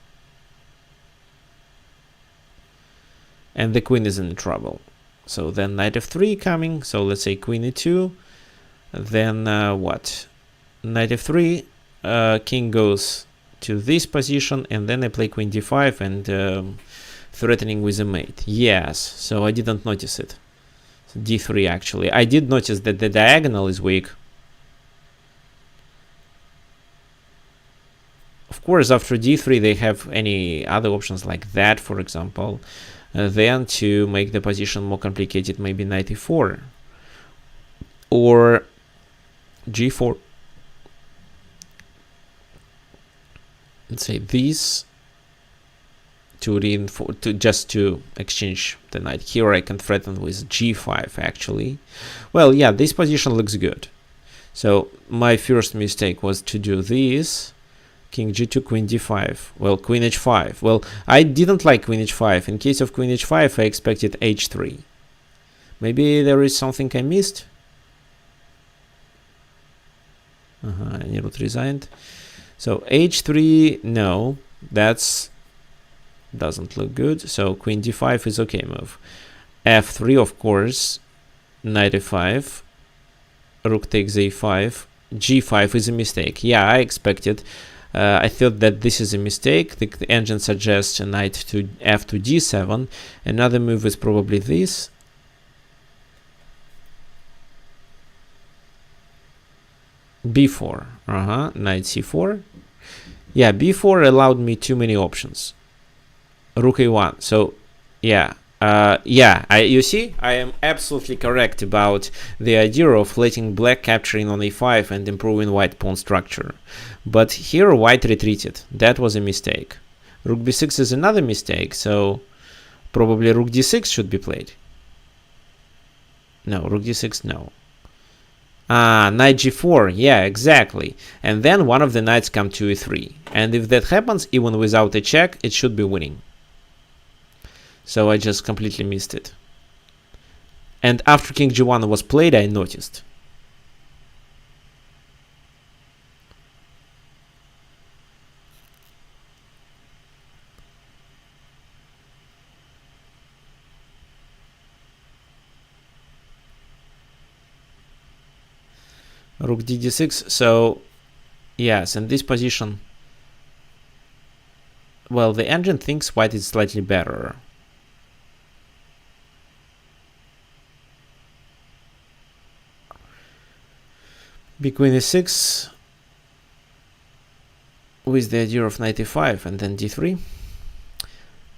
And the queen is in trouble. So then knight f3 coming. So let's say queen e2. Then what? Knight f3. King goes to this position. And then I play queen d5 and threatening with a mate. Yes. So I didn't notice it. So d3 actually. I did notice that the diagonal is weak. Of course, after d3 they have any other options like that, for example. Then to make the position more complicated, maybe knight e4 or g4. Let's say this to reinforce, just to exchange the knight. Here I can threaten with g5 actually. Well, yeah, this position looks good. So my first mistake was to do this. King g2, queen d5. Well, queen h5. Well, I didn't like queen h5. In case of queen h5, I expected h3. Maybe there is something I missed. Any root resigned. So h3, no, that's doesn't look good. So queen d5 is okay move. f3, of course. Knight e5. Rook takes a5. g5 is a mistake. Yeah, I expected. I thought that this is a mistake. The engine suggests a knight to f to d7. Another move is probably this. b4. Knight c4. Yeah, b4 allowed me too many options. Rook a1. So, yeah. You see, I am absolutely correct about the idea of letting black capturing on a5 and improving white pawn structure. But here white retreated. That was a mistake. Rook b6 is another mistake, so probably rook d6 should be played. No, rook d6, no. Knight g4, yeah, exactly. And then one of the knights come to e3. And if that happens, even without a check, it should be winning. So I just completely missed it. And after king g1 was played, I noticed. Rook d6. So yes, in this position, well, the engine thinks white is slightly better. B queen e6 with the idea of knight e5 and then d3.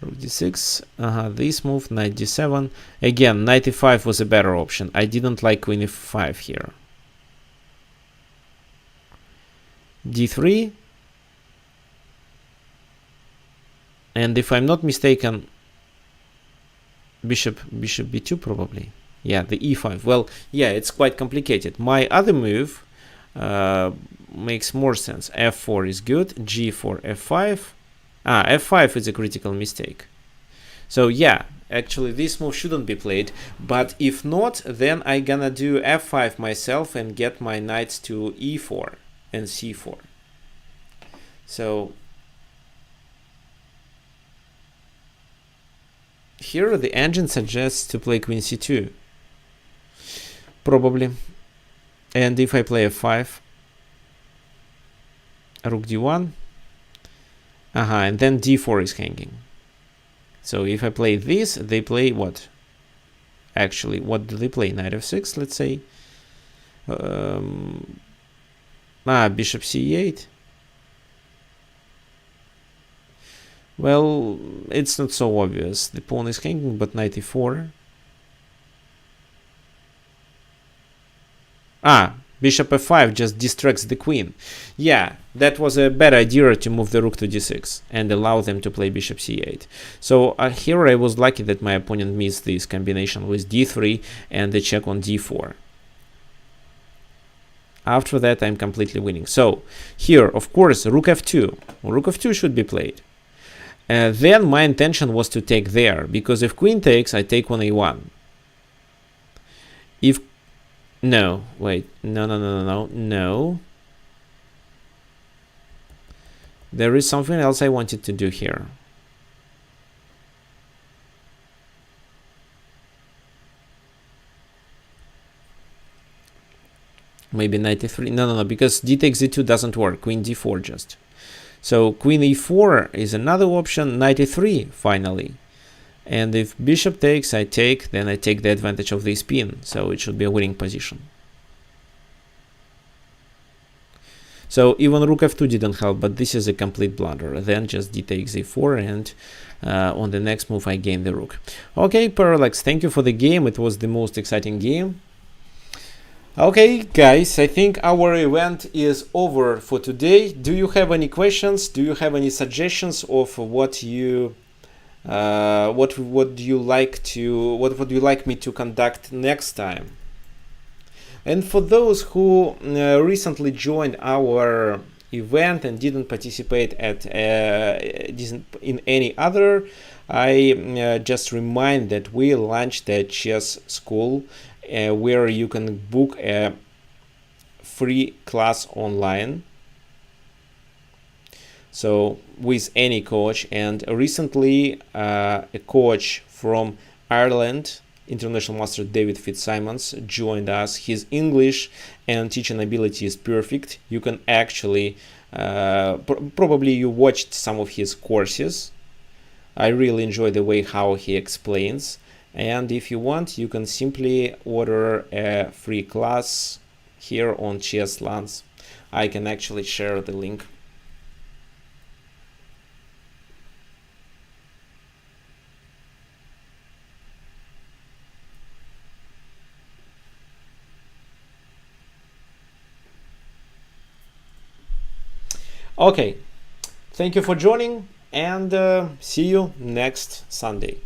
Rook d6. This move, knight d7. Again, knight e5 was a better option. I didn't like queen e5 here. d3. And if I'm not mistaken, bishop b2 probably. Yeah, the e5. Well, yeah, it's quite complicated. My other move makes more sense. f4 is good. g4, f5. F5 is a critical mistake. So yeah, actually this move shouldn't be played. But if not, then I'm gonna do f5 myself and get my knights to e4 and c4. So here the engine suggests to play queen c2. Probably. And if I play f5, rook d1, and then d4 is hanging. So if I play this, they play what? Actually, what do they play? Knight f6, let's say. Bishop c8. Well, it's not so obvious. The pawn is hanging, but knight e4. Bishop f5 just distracts the queen. Yeah, that was a bad idea to move the rook to d6 and allow them to play bishop c8. So here I was lucky that my opponent missed this combination with d3 and the check on d4. After that, I'm completely winning. So here, of course, rook f2. Rook f2 should be played. Then my intention was to take there, because if queen takes, I take on a1. If no, wait, no. There is something else I wanted to do here. Maybe knight e3. No, because d takes d2 doesn't work. Queen d4 just. So queen e4 is another option. Knight e3 finally. And if bishop takes, I take, then I take the advantage of this pin. So it should be a winning position. So even rook f2 didn't help, but this is a complete blunder. Then just d takes e4, and on the next move I gain the rook. Okay, Parallax, thank you for the game. It was the most exciting game. Okay, guys, I think our event is over for today. Do you have any questions? Do you have any suggestions of what you what would you like me to conduct next time? And for those who recently joined our event and didn't participate at in any other, I just remind that we launched a chess school where you can book a free class online. So with any coach, and recently a coach from Ireland, International Master David Fitzsimons, joined us. His English and teaching ability is perfect. You can actually probably you watched some of his courses. I really enjoy the way how he explains, and if you want, you can simply order a free class here on Chess Lands. I can actually share the link. Okay, thank you for joining, and see you next Sunday.